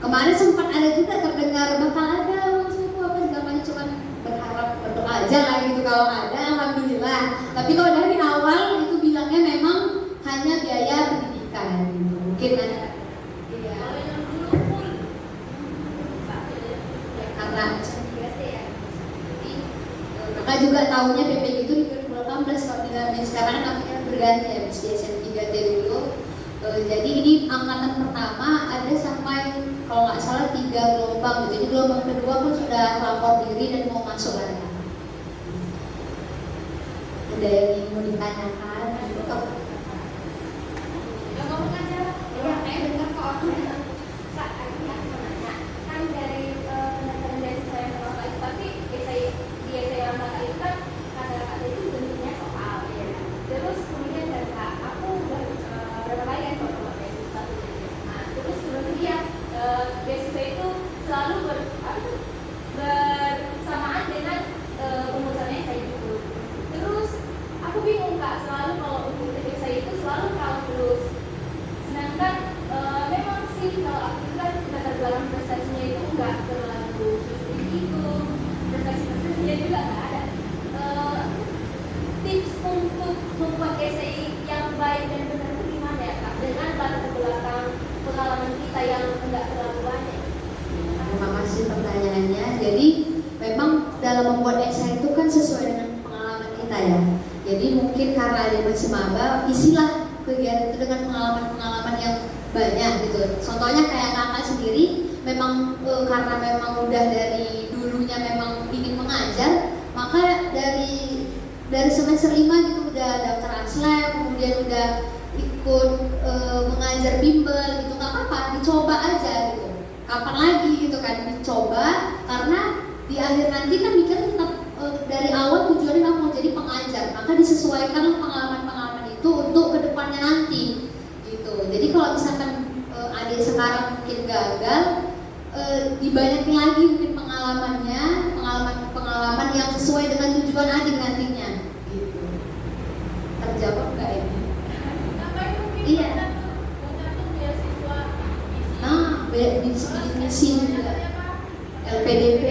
Kemarin sempat ada juga terdengar bakal ada maksudku apa segalanya, cuma berharap berdoa aja lah gitu, kalau ada alhamdulillah. Tapi kalau dari awal itu bilangnya memang hanya biaya pendidikan gitu. Mungkin ada karena kakak juga tahunya PPG itu di 2018, kalau tidak sekarang namanya berganti ya, SDSN 3T dulu. Jadi ini angkatan pertama ada sampai kalau nggak salah 3 gelombang gitu. Jadi gelombang kedua pun sudah lapor diri dan mau masuk lagi. Ada yang mau ditanyakan? Yang mau mengajar, ya saya dengar kok aku Kak, aku yang mau nanya kan dari pendaftaran dari saya Rangka itu, tapi di saya Rangka itu kan kata-kata itu bentuknya soal ya. Terus kemudian dari Kak, aku berapa kali kan kalau saya itu satu SMA. Terus kemudian beasiswa itu selalu bersamaan dengan umusannya saya dulu. Terus aku bingung Kak, selalu kalau untuk saya itu selalu kalah terus. Sedangkan memang sih kalau aku kan latar belakang prestasinya itu enggak terlalu seperti itu, prestasinya juga enggak ada. Tips untuk membuat essay yang baik dan benar itu gimana ya Kak? Dengan latar belakang pengalaman kita yang enggak terlalu banyak. Terima kasih pertanyaannya. Jadi memang dalam membuat essay itu kan sesuai dengan pengalaman kita ya. Jadi mungkin karena dia masih maba, isilah kegiatan itu dengan pengalaman-pengalaman yang banyak gitu. Contohnya kayak kakak sendiri, memang karena memang udah dari dulunya memang ingin mengajar, maka dari semester 5 gitu udah daftar ASLEM, kemudian udah ikut mengajar bimbel gitu. Nggak apa-apa, dicoba aja gitu. Kapan lagi gitu kan, dicoba, karena di akhir nanti kan mikir tetap dari awal tujuannya mau jadi pengajar. Maka maka disesuaikan pengalaman-pengalaman itu untuk kedepannya nanti gitu. Jadi kalau misalkan adik sekarang mungkin gagal, dibanyakin lagi mungkin pengalaman yang sesuai dengan tujuan adik nantinya gitu. Terjawab nggak ini? Iya. Nah, misi juga LPDP.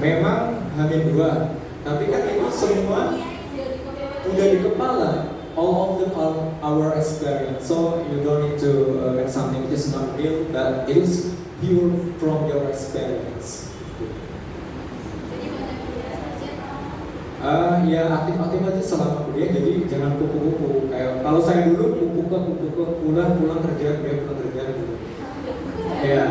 Memang H-2, tapi kan itu semua udah di kepala. All of them are our experience, so you don't need to make something which is not real, but it is pure from your experience. Ya aktif-aktif aja selama kuliah, jadi jangan kupu-kupu. Kayak kalau saya dulu kupu-kupu pulang kerja gitu. Ya,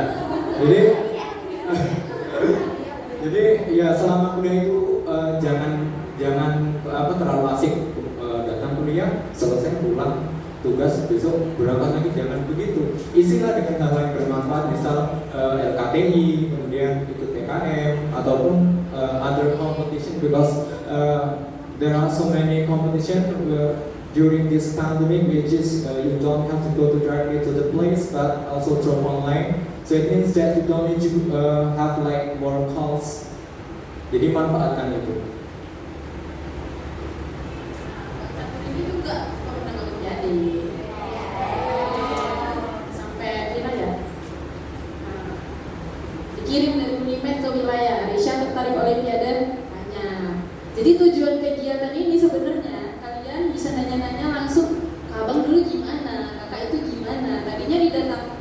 jadi ya selama kuliah itu jangan terlalu asik, datang kuliah selesai pulang tugas besok berangkat lagi, jangan begitu. Isilah dengan hal yang bermanfaat, misal LKTI, kemudian ikut PKM ataupun other competition, because there are so many competition during this pandemic, which is you don't have to go directly to the place, but also through online. So it means that you don't need to have like more calls. Jadi manfaatkan itu. Ini juga pernah terjadi sampai gimana ya? Dikirim dari Unimed ke wilayah. Risha tertarik Olimpiade, tanya. Jadi tujuan kegiatan ini sebenarnya kalian bisa nanya-nanya langsung ke abang dulu gimana, kakak itu gimana. Tadinya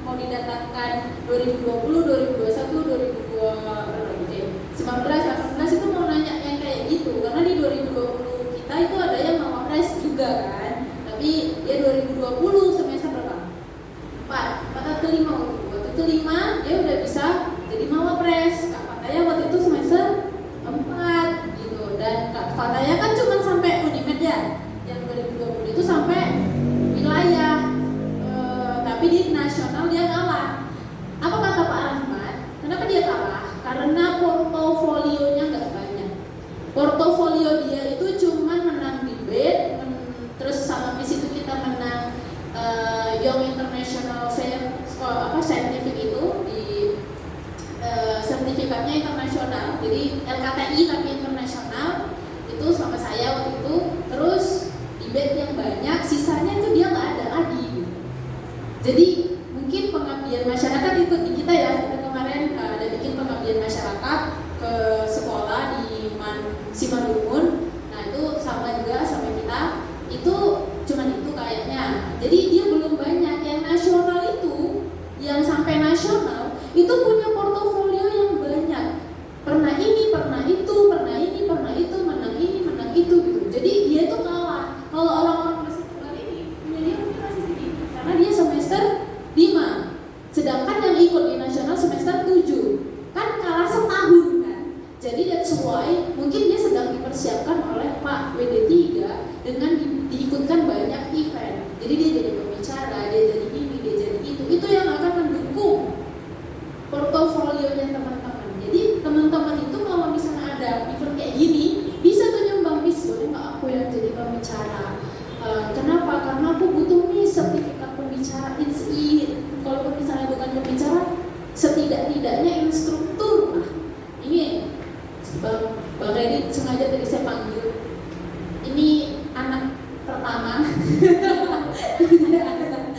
mau didatangkan 2020, 2021, 2019, 18 itu mau nanya yang kayak gitu, karena di 2020 kita itu ada yang mau Wapres juga kan, tapi dia 2020 semester berapa? 4 atau 5 waktu itu 5 dia udah bisa jadi Mawapres. Kak Fataya waktu itu semester 4 gitu, dan Kak Fataya kan cuma sampai Unimed ya, yang 2020 itu sampai wilayah, tapi di nasional dia kalah. Apa kata Pak Rahmat? Kenapa dia kalah? Karena portofolionya nggak banyak. Portofolio dia itu cuma menang debate, terus sama di situ kita menang Young International Scientific itu di sertifikatnya internasional. Jadi LKTI tapi internasional itu sama saya waktu itu. Terus debate yang banyak, sisanya itu dia nggak ada lagi. Jadi mungkin pengabdian masyarakat itu di kita ya, kita kemarin ada bikin pengabdian masyarakat ke sekolah di Simalungun. Nah itu sama juga sama kita, itu cuman itu kayaknya. Jadi dia belum banyak. Yang nasional itu, yang sampai nasional itu punya portofolio yang banyak. Pernah ini, pernah itu, pernah ini, pernah itu, menang ini, menang itu gitu. Jadi dia itu kalah. Kalau orang-orang bersekolah ini, dia mungkin masih segitu karena dia semester 5. Sedangkan yang ikut di nasional semester 7 kan kalah setahun kan. Jadi that's why mungkin dia sedang dipersiapkan oleh Pak WD3 dengan diikutkan banyak event. Jadi dia jadi pembicara, dia jadi ini,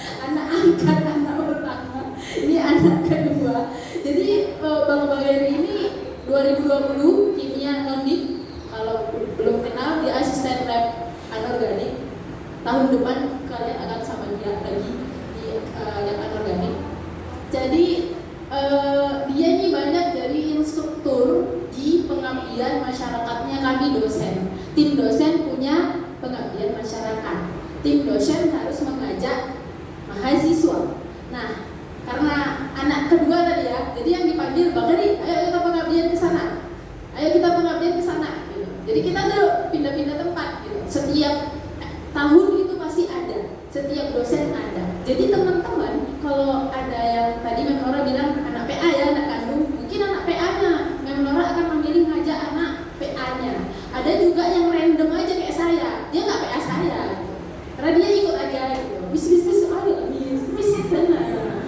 anak angkat anak pertama, ini anak kedua. Jadi Bang Bageri ini 2020 kimia non-dip, kalau belum kenal dia asisten lab anorganik. Tahun depan kalian akan sama dia lagi di lab anorganik. Jadi dia ini banyak dari instruktur di pengabdian masyarakatnya kami dosen. Tim dosen punya pengabdian masyarakat. Tim dosen harus mengajak mahasiswa. Nah, karena anak kedua tadi ya, jadi yang dipanggil Bageri, ayo kita pengabdian ke sana. Ayo kita pengabdian ke sana. Gitu. Jadi kita tuh pindah-pindah tempat. Gitu. Setiap tahun itu pasti ada. Setiap dosen ada. Jadi teman-teman, kalau ada yang tadi Memnora bilang anak PA ya, anak kandung, mungkin anak PA-nya Memnora akan memilih ngajak anak PA-nya. Ada juga yang random aja kayak saya, dia nggak PA saya, gitu. Karena dia ikut aja gitu. Bis ayo, bis sana.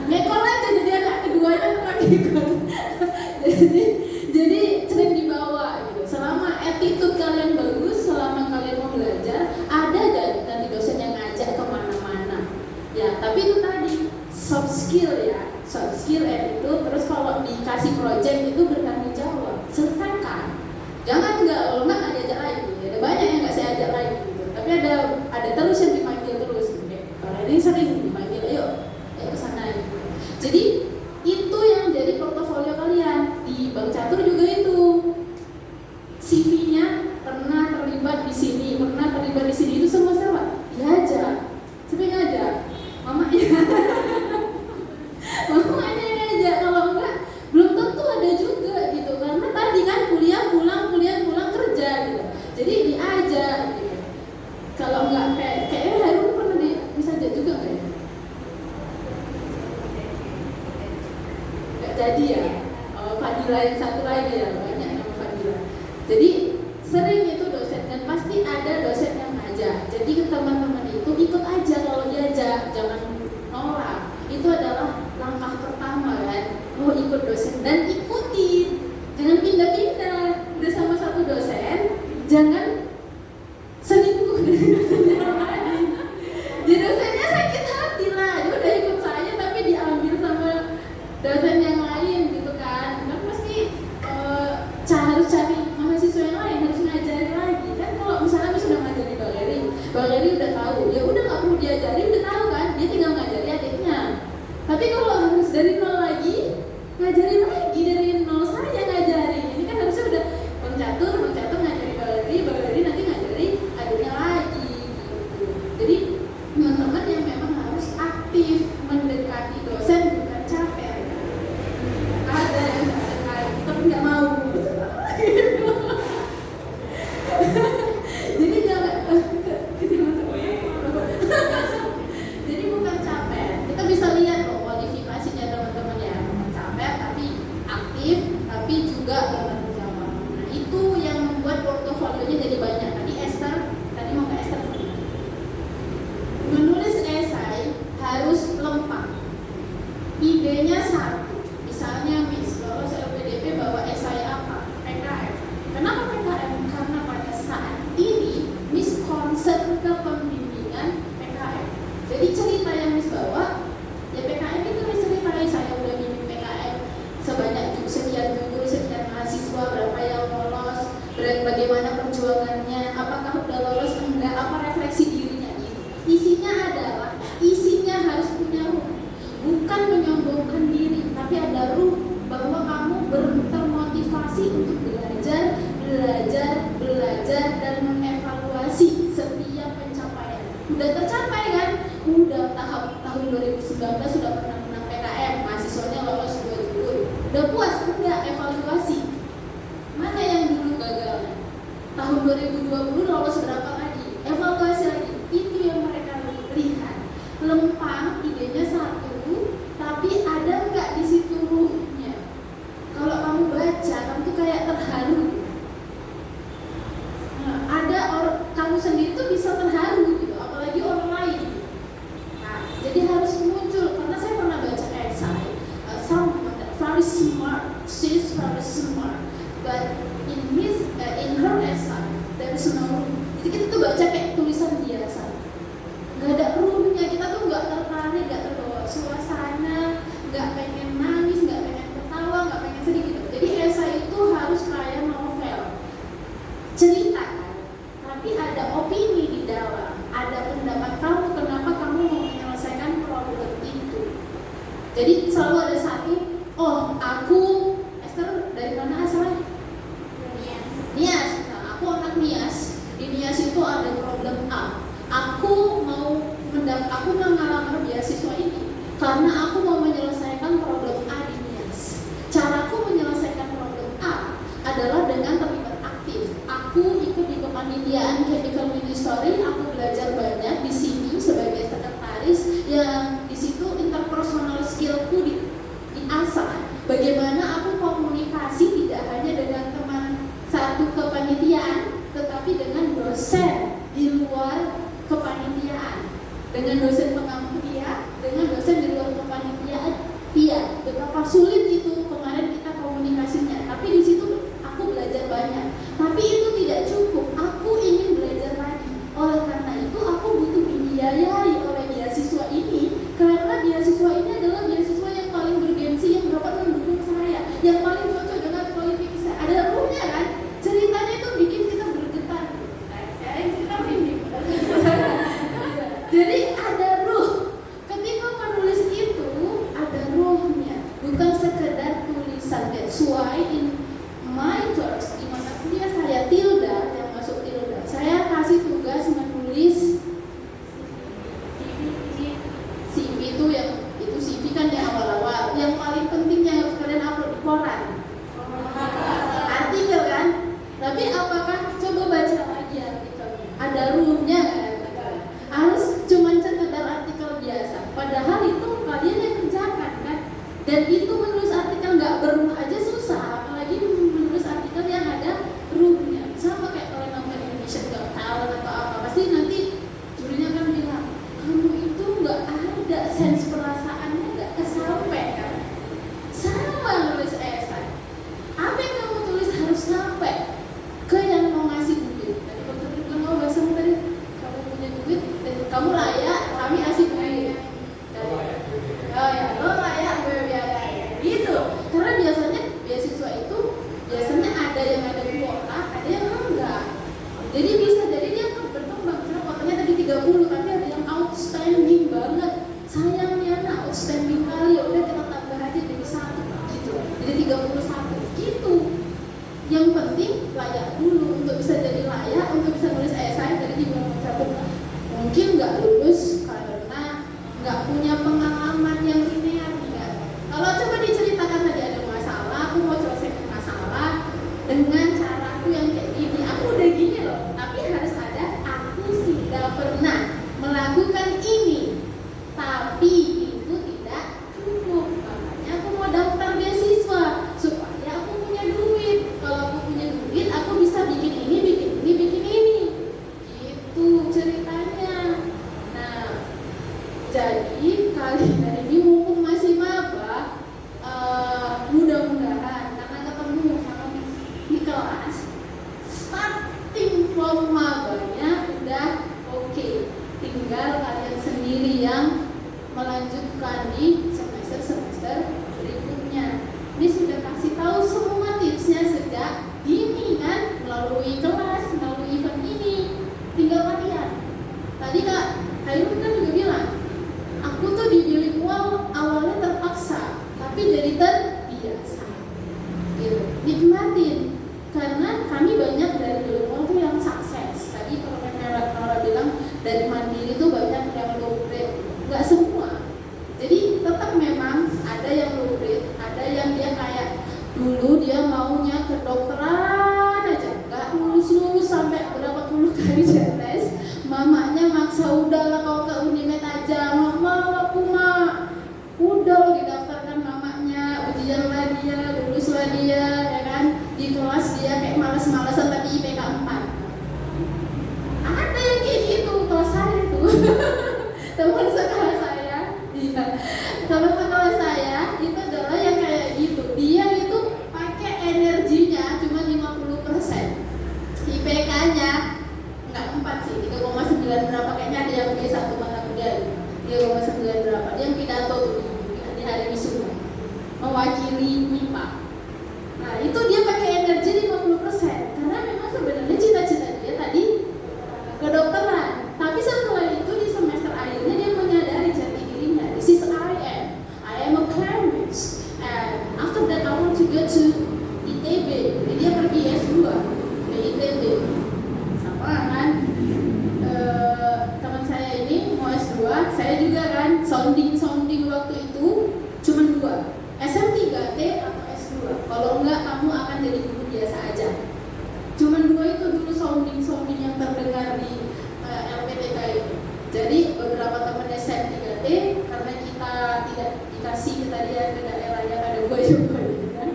Ngekor aja jadi anak keduanya tetap ikut. jadi sering dibawa gitu. Selama attitude kalian bagus, selama kalian mau belajar, ada dari dosen yang ngajak kemana-mana. Ya, tapi itu tadi soft skill ya, soft skill attitude. Terus kalau dikasih project itu bertanggung jawab, selesaikan. Jangan kalau nggak diajak lagi. Ada banyak yang nggak saya ajak lagi gitu. Tapi ada terus yang dipanggil terus. Gitu. Kalau ini sering dipanggil, ayo ke sana. Gitu. Jadi itu yang jadi portofolio kalian di Bank Catur juga itu. CV-nya pernah terlibat di sini, pernah terlibat di sini, itu semua siapa? Diajak. Siapa yang ngajak? Mamanya. Mamanya yang ngajak. Kalau enggak, belum tentu ada juga gitu. Karena tadi kan kuliah pulang kerja gitu. Jadi diajak gitu. Kalau enggak kayak Harun pernah bisa ajak juga nggak ya? Nggak jadi ya. Fadila yang satu lagi ya, banyak nama Fadila. Jadi sering itu dosen dan pasti ada dosen yang ngajak. Jadi ke teman-teman itu ikut aja kalau diajak, jangan nolak. Itu adalah langkah pertama kan. Oh ikut dosen dan ikutin, jangan pindah-pindah. Udah sama satu dosen, jangan selingkuh dari dosen yang lain. Jadi dosennya sakit hati lah, dia udah ikut saya tapi diambil sama dosen yang lain gitu kan. Kan pasti harus cari mahasiswa yang lain, harus ngajari lagi kan. Kalau misalnya sudah ngajari Bageri udah tahu, ya udah nggak perlu diajari, udah tahu kan, dia tinggal ngajari adiknya. Tapi kalau harus dari nol lagi, ngajari lagi dari nol saya ngajari. Ini kan harusnya udah mencatur ngajari Bageri nanti ngajari adiknya lagi gitu. Jadi teman-teman yang memang harus aktif mendekati dosen, bukan capek. Ada yang mendekati tapi nggak mau. Jadi jangan jadi bukan capek. Kita bisa lihat loh kualifikasinya teman-teman ya, bukan capek tapi aktif, tapi juga bertanggung jawab. Nah itu yang membuat portofolionya jadi banyak. Tadi mau ke Esther. Menulis esai harus lengkap. Idenya satu. Misalnya Miss lolos LPDP bawa esai apa? PKM. Kenapa PKM? Karena pada saat ini Miss concern ke pembimbingan PKM. Jadi cerita yang Miss bawa, ya PKM itu Miss ceritain saya udah bimbing PKM sebanyak sekian judul, sekian mahasiswa, berapa yang lolos, bagaimana perjuangannya, apakah udah lolos enggak, apa refleksi dirinya gitu. Isinya harus punya ruh, bukan menyombongkan diri, tapi ada ruh bahwa kamu termotivasi untuk belajar dan mengevaluasi setiap pencapaian. Udah tercapai kan? Udah tahun 2019 sudah pernah menang PKM, mahasiswanya lolos 2 judul. Udah puas enggak evaluasi? Mana yang dulu gagal? Tahun 2020 lolos berapa lagi? Evaluasi lagi. Itu yang mereka lihat. Lempang idenya satu, tapi ada nggak di situ ruhnya? Kalau kamu baca, kamu tuh kayak terharu. Kamu sendiri tuh bisa terharu gitu, apalagi orang lain. Nah, jadi harus muncul. Karena saya pernah baca esai, someone very smart, she's very smart, but in her essay there is no. Jadi kita tuh baca kayak tulisan biasa, nggak ada ruhnya. Kita tuh nggak tertarik Jadi selalu ada satu, oh aku Esther dari mana asalnya? Nias. Nah, aku anak Nias. Di Nias itu ada problem A. Aku mau ngelamar beasiswa ini karena aku mau menyelesaikan problem A di Nias. Caraku menyelesaikan problem A adalah dengan terlibat aktif. Aku ikut di kepanitiaan Chemical Ministry. Aku belajar banyak di sini sebagai sekretaris, yang di situ interpersonal skillku diasah. Bagaimana aku komunikasi tidak hanya dengan teman satu kepanitiaan, tetapi dengan dosen di luar kepanitiaan, dengan dosen pengampu dia, dengan dosen di luar kepanitiaan. Iya, betapa sulit itu kemarin kita komunikasinya. Tapi di situ aku belajar banyak. Tapi itu tidak cukup. Aku ingin belajar lagi. Oleh karena itu aku butuh dibiayai oleh beasiswa ini, karena beasiswa ini adalah beasiswa yang paling bergensi, yang dapat mendukung saya, yang paling cocok dengan kualifikasi saya. Ada ruhnya kan? Ceritanya itu bikin kita bergetar. Saya cerita ini. Jadi ada ruh. Ketika menulis itu ada ruhnya, bukan sekedar tulisan. That's why in my course, di mata kuliah saya Tilda, yang masuk Tilda, saya kasih tugas menulis CV. Itu CV kan yang awal-awal. Yang paling penting yang harus kalian upload di koran. Artikel kan? Tapi apakah coba baca lagi artikelnya? Ada ruhnya kan? Harus cuma sekedar artikel biasa. Padahal itu kalian yang kerjakan kan? Dan itu menulis artikel nggak beruh aja susah, apalagi menulis artikel yang ada ruhnya. Sama kayak kalau nonton Indonesian Got Talent atau apa, pasti nanti jurinya kan bilang, kamu itu nggak ada sense perasaannya, nggak kesampai kan? Sama nulis esai. Apa yang kamu tulis harus sampai ke yang mau ngasih duit. Tadi waktu itu bilang, oh bahasamu tadi, kamu punya duit, dan kamu layak, kami kasih duit. Oh ya, lo layak, gue biayain. Gitu. Karena biasanya beasiswa itu biasanya ada yang ada kuota, ada yang enggak. Jadi bisa jadi dia berkembang. Karena kuotanya tadi 30, tapi ada yang outstanding banget. Sayangnya outstanding kali, ya udah kita tambah aja jadi 1 gitu. Jadi 31 gitu. Yang penting layak dulu. Untuk bisa jadi layak, untuk bisa nulis esai, tadi juga mencakup mungkin nggak lulus karena nggak punya pengalaman yang linear. Kalau coba diceritakan tadi ada masalah, aku mau selesaikan masalah dengan caraku yang kayak gini. Aku udah gini loh, tapi harus ada aku sudah pernah melakukan ini. Tapi itu tidak cukup. Makanya aku mau daftar beasiswa supaya aku punya duit. Kalau aku punya duit, aku bisa bikin ini, bikin ini, bikin ini. Gitu ceritanya. Nah, jadi kalian ini mumpung masih maba, mudah-mudahan karena ketemu sama di kelas, starting from mabanya udah oke. Tinggal kalian sendiri yang melanjutkan di semester-semester berikutnya. Ini sudah kasih tahu semua tipsnya sejak dini kan, melalui kelas, melalui event ini. Tinggal latihan. Tadi Kak Hairul kan juga bilang, aku tuh di bilingual awalnya terpaksa, tapi jadi terbiasa. Gitu. Nikmatin. Karena kami banyak dari bilingual tuh yang sukses. Tadi kalau Nora bilang dari mandiri tuh banyak yang low grade. Nggak semua. Jadi tetap memang ada yang low grade, ada yang dia kayak dulu dia maunya kedokteran aja, nggak lulus sampai berapa puluh kali tes. Mamanya maksa, udahlah kau ke Unimed aja. Mama, aku mah udah lo didaftarkan mamanya, ujianlah dia, luluslah dia, ya kan? Di kelas dia kayak males-malesan tapi IPK 4. Ada yang kayak gitu, kelas saya tuh. Teman sekolah saya, iya. Teman sekolah saya itu adalah yang kayak gitu. Dia itu pakai energinya cuma 50%. IPK-nya enggak 4 sih, 3,9 berapa, kayaknya ada yang B1 mata kuliah 3,9 berapa. Dia yang pidato tuh di hari wisuda mewakili MIPA. Nah itu dia pakai energi 50%, karena memang sebenarnya cita-cita dia tadi kedokteran. Tapi setelah itu di semester akhirnya dia menyadari jati dirinya, this is I am a kan sounding waktu itu cuma 2, SM3T atau S2. Kalau enggak kamu akan jadi guru biasa aja. Cuma 2 itu dulu sounding yang terdengar di LPTK itu. Jadi beberapa teman SM3T karena kita tidak dikasih kita ke daerah yang ada boyo-boyo kan,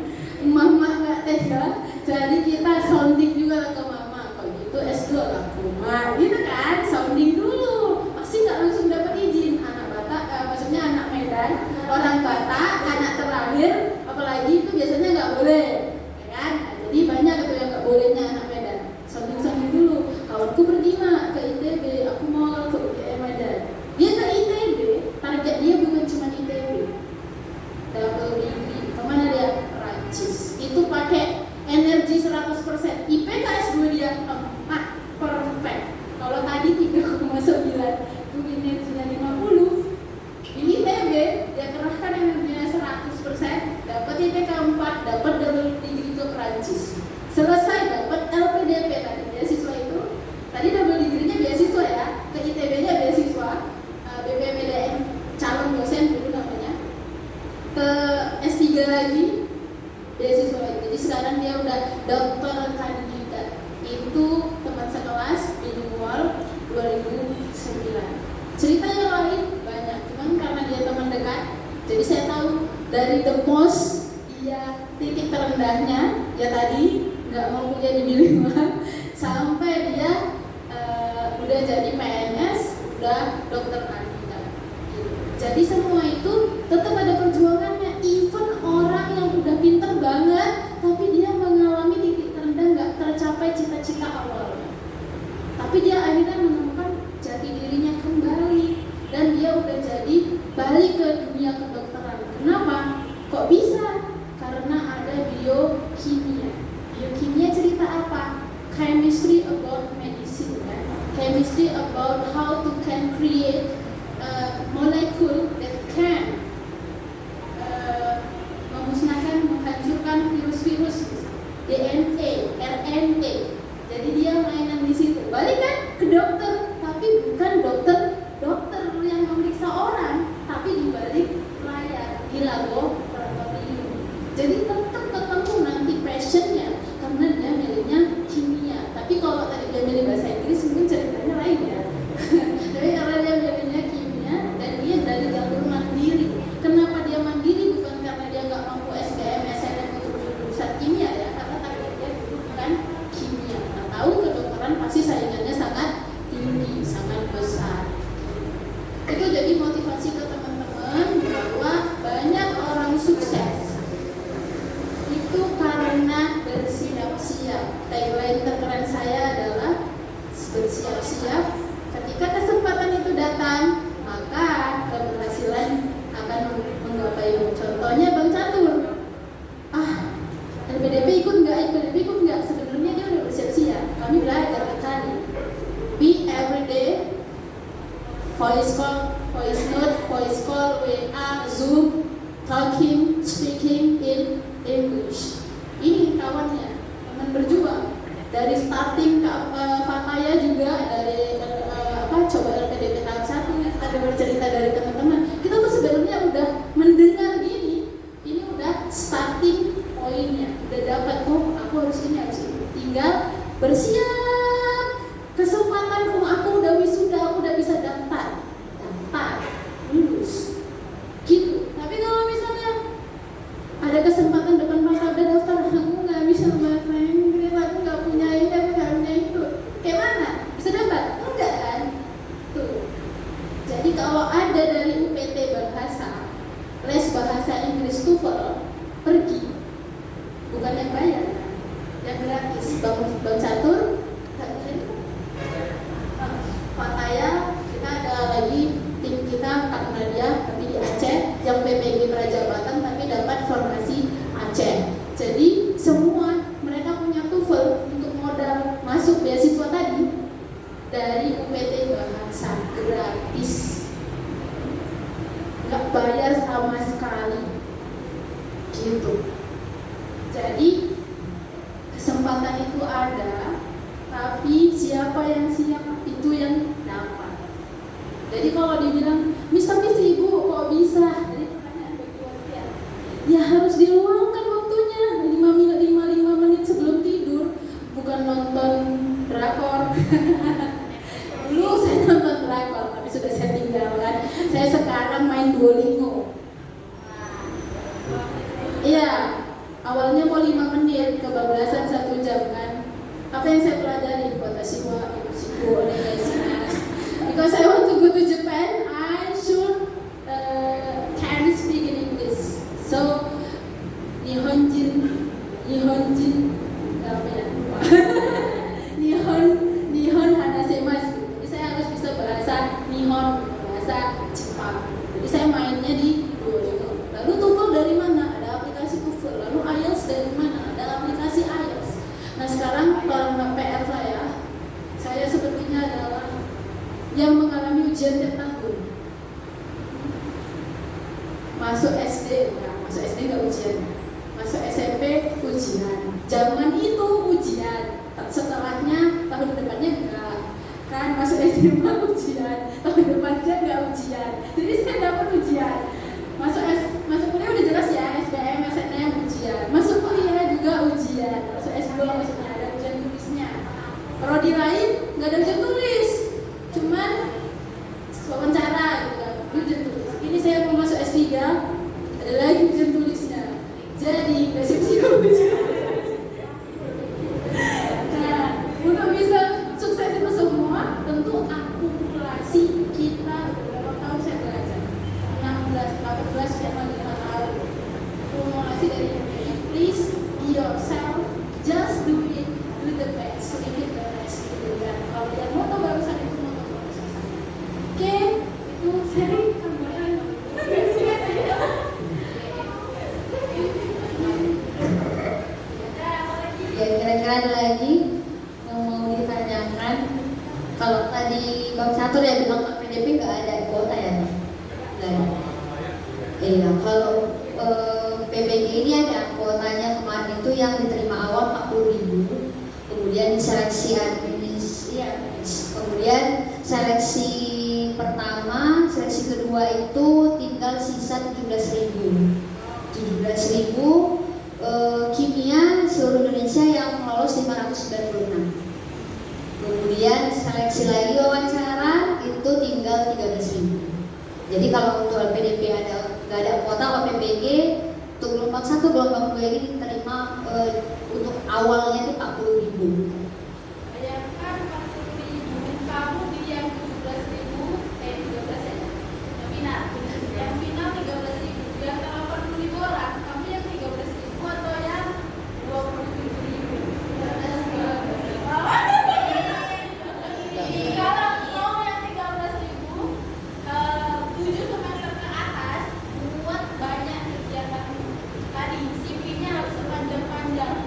mama nggak tega, jadi kita sounding juga ke mama. Kalau gitu S2 lah rumah, gitu kan, sounding dulu. Pasti nggak langsung dapat izin. Anak Batak, maksudnya anak Medan, orang Batak, anak terakhir, apalagi itu biasanya nggak boleh, ya kan? Nah, jadi banyak itu yang nggak bolehnya anak Medan. Sounding dulu. Kawanku pergi mak ke ITB, aku mau ke UGM Medan. Dia ke ITB, target dia bukan cuma ITB, double degree. Kemana dia? Prancis. Itu pakai energi 100%. IPK S2 dia 4, perfect. Kalau tadi 3,9, itu energinya 50. Di ITB dia kerahkan energinya 100%, dapat IPK 4, dapat double degree ke Prancis. Selesai dapat LPDP tadi beasiswa itu. Tadi double degree-nya beasiswa ya, ke ITB-nya beasiswa, BPPDN calon dosen dulu namanya. Ke S3 lagi beasiswa lagi. Jadi sekarang dia udah dokter kandidat. Itu teman sekelas bilingual 2009. Ceritanya lain banyak, cuman karena dia teman dekat, jadi saya tahu dari the most dia titik terendahnya ya tadi nggak mau kuliah di bilingual sampai dia udah jadi PNS, udah dokter kandidat. Jadi semua itu tetap ada perjuangannya. Even orang yang udah pinter banget, tapi dia mengalami titik terendah, nggak tercapai cita-cita awalnya. Tapi dia akhirnya menemukan jati dirinya kembali dan dia udah jadi balik ke dunia kedokteran. Kenapa? Kok bisa? Karena ada biokimia. Biokimia cerita apa? Chemistry about medicine, kan? Chemistry about how to can create molecule that can memusnahkan, menghancurkan virus-virus, DNA, RNA. Jadi dia mainan di situ. Balik kan ke dokter, tapi bukan dokter yang memeriksa orang, tapi di balik layar di laboratorium. Jadi tetap ketemu nanti passionnya karena dia miliknya kimia. Tapi kalau tadi dia milih bahasa Inggris mungkin ceritanya lain ya. Tapi karena dia milihnya kimia dan dia dari jalur mandiri. Kenapa dia mandiri? Bukan karena dia nggak mampu SBM, SNM untuk jurusan kimia ya, karena target dia dulu bukan kimia. Nah, tahu kedokteran pasti saingannya sangat tinggi, sangat besar. Itu jadi motivasi ke teman-teman bahwa banyak orang sukses itu karena bersiap-siap. Tagline terkeren saya adalah bersiap-siap. Ketika kesempatan itu datang, maka keberhasilan akan menggapai. Contohnya Bang Catur. LPDP ikut nggak? Sebenarnya dia udah bersiap-siap. Kami belajar tadi. Be everyday. Voice call, voice note, voice call, WA, Zoom, talking, speaking in English. Ini kawannya, teman berjuang. Dari starting ke Fataya juga, dari coba LPDP tahap 1, ada bercerita dari teman-teman. Kita tuh sebenarnya udah mendengar gini, ini udah starting poinnya, udah dapat, oh aku harus ini, tinggal bersiap. Kesempatan aku udah wisuda, aku udah bisa daftar, lulus, gitu. Tapi kalau misalnya ada kesempatan depan mata udah daftar, aku nggak bisa bahasa Inggris, aku nggak punya ini, aku nggak punya itu, kayak mana? Bisa dapat? Enggak kan? Tuh. Jadi kalau ada dari UPT bahasa, les bahasa Inggris TOEFL, pergi, bukan yang bayar, kan? Yang gratis. Bang Catur, Fataya, kita ada lagi tim kita Kak Nadia tapi di Aceh yang PPG Prajabatan tapi dapat formasi Aceh. Jadi semua mereka punya TOEFL untuk modal masuk beasiswa tadi dari UPT bahasa gratis, nggak bayar sama sekali, gitu. Jadi kesempatan itu ada, tapi siapa yang siap itu yang dapat. Jadi kalau dibilang Miss tapi main Duolingo. Iya, awalnya mau 5 menit, kebablasan 1 jam kan. Apa yang saya pelajari? Watashi wa yoshiko onegaishimasu. Because I want to go to Japan, I should can speak in English. So, Nihonjin apa ya? Nihon hanasemasu. Jadi saya harus bisa bahasa Nihon, bahasa Jepang. Jadi saya mainnya di Duolingo. Lalu TOEFL dari mana? Ada aplikasi TOEFL. Lalu IELTS dari mana? Ada aplikasi IELTS. Nah sekarang PR saya sepertinya adalah yang mengalami ujian tiap tahun. Masuk SD, masuk SD nggak ujian. Masuk SMP ujian. Zaman itu ujian. Setelahnya tahun depannya enggak. Kan masuk SMA ujian. Tahun depannya enggak ujian. Jadi saya dapat ujian. Masuk kuliah udah jelas ya, SBM, SNM ujian. Masuk kuliah juga ujian. Masuk S2 maksudnya ada ujian tulisnya. Prodi lain nggak ada ujian tulis. Cuman wawancara gitu kan, ujian tulis. Ini saya mau masuk S3, ada lagi ujian tulisnya. Jadi siap-siap ujian. Nah, untuk bisa sukses itu semua, tentu akumulasi kita berapa tahun saya belajar. 16, 14, sama 5 tahun. Akumulasi dari ini. Please be yourself, just do it, do the best, leave it the rest. Gitu kan. Kalau yang moto barusan itu moto barusan saya. Oke, itu seri tambahan. Ya kira-kira ada lagi yang mau ditanyakan? Kalau tadi Bang Catur ya bilang PDP nggak ada kuota ya? Nggak ada. Iya, kalau PBG ini ada kuotanya kemarin itu yang diterima awal 40.000, kemudian diseleksi kemudian seleksi pertama, seleksi kedua itu tinggal sisa 17.000. Kimia seluruh Indonesia yang lolos 596. Kemudian seleksi lagi wawancara itu tinggal 13.000. Jadi kalau untuk LPDP nggak ada kuota, kalau PBG untuk gelombang 1, gelombang 2 ini diterima untuk awalnya itu 40.000. Bayangkan 40.000 kamu di yang 17.000, 13 ya. Yang final 13.000. Yang kalau 40.000 orang, kamu yang 13.000 atau yang 27.000? Kalau mau yang 13.000, 7 semester ke atas, buat banyak kegiatan tadi. CV-nya harus sepanjang-panjang.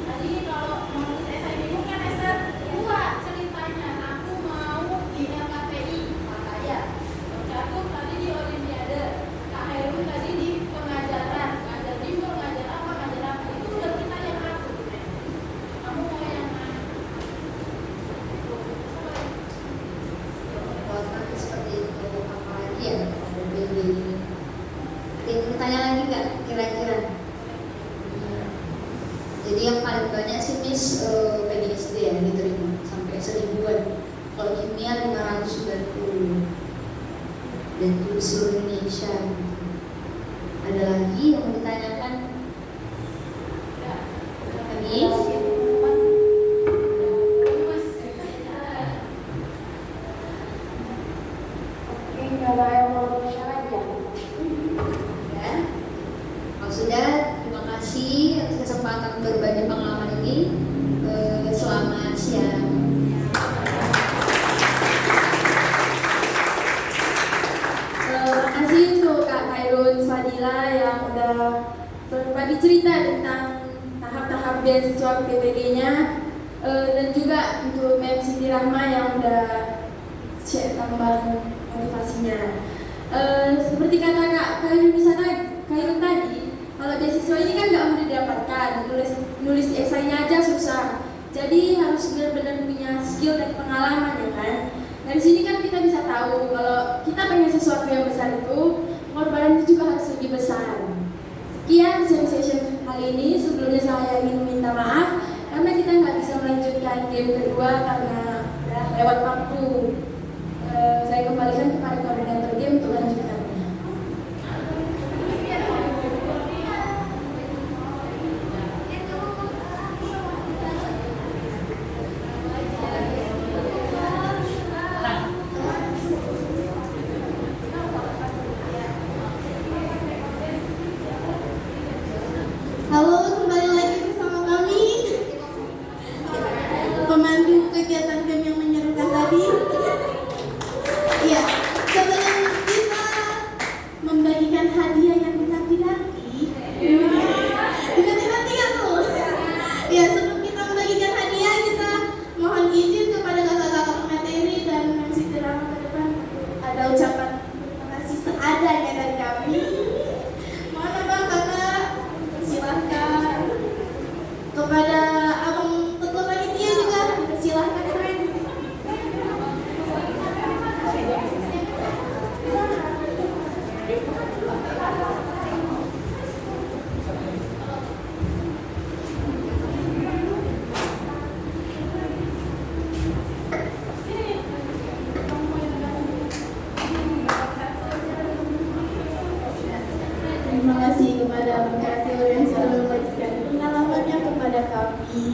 Tadi kalau mau nulis esai bingung kan Esther, buat ceritanya aku mau di LKPI, makanya Catur tadi di Olimpiade, Kak Hairul tadi di pengajaran, ngajar bimbel, ngajar apa, itu udah kita yang atur. Kamu mau yang mana? Kuota seperti itu apa lagi ya PBG ini? Ada yang bertanya lagi nggak kira-kira? Jadi yang paling banyak sih Miss PGSD ya diterima sampai 1.000-an. Kalau kimia 590 dan di seluruh Indonesia. Ada lagi yang mau ditanyakan? Miss? Ya. Kalau sudah, terima kasih atas kesempatan berbagi pengalaman ini. Selamat siang. Makasih untuk Kak Khairul Fadila yang udah berbagi cerita tentang tahap-tahap beasiswa PBG-nya, dan juga untuk Mem Siti Rahma yang udah share tambahan motivasinya. Seperti kata Kak Khairul tadi, kalau beasiswa ini kan nggak mudah didapatkan, nulis esainya aja susah. Jadi harus benar-benar punya skill dan pengalaman ya kan. Dari sini kan kita bisa tahu kalau kita pengen sesuatu yang besar itu, pengorbanan itu juga harus lebih besar. Sekian session kali ini. Sebelumnya saya ingin minta maaf karena kita nggak bisa melanjutkan game kedua karena udah lewat waktu. Saya kembalikan kepada koordinator game untuk lanjutkannya. Terima kasih kepada Kak Theo yang selalu memberikan pengalamannya kepada kami.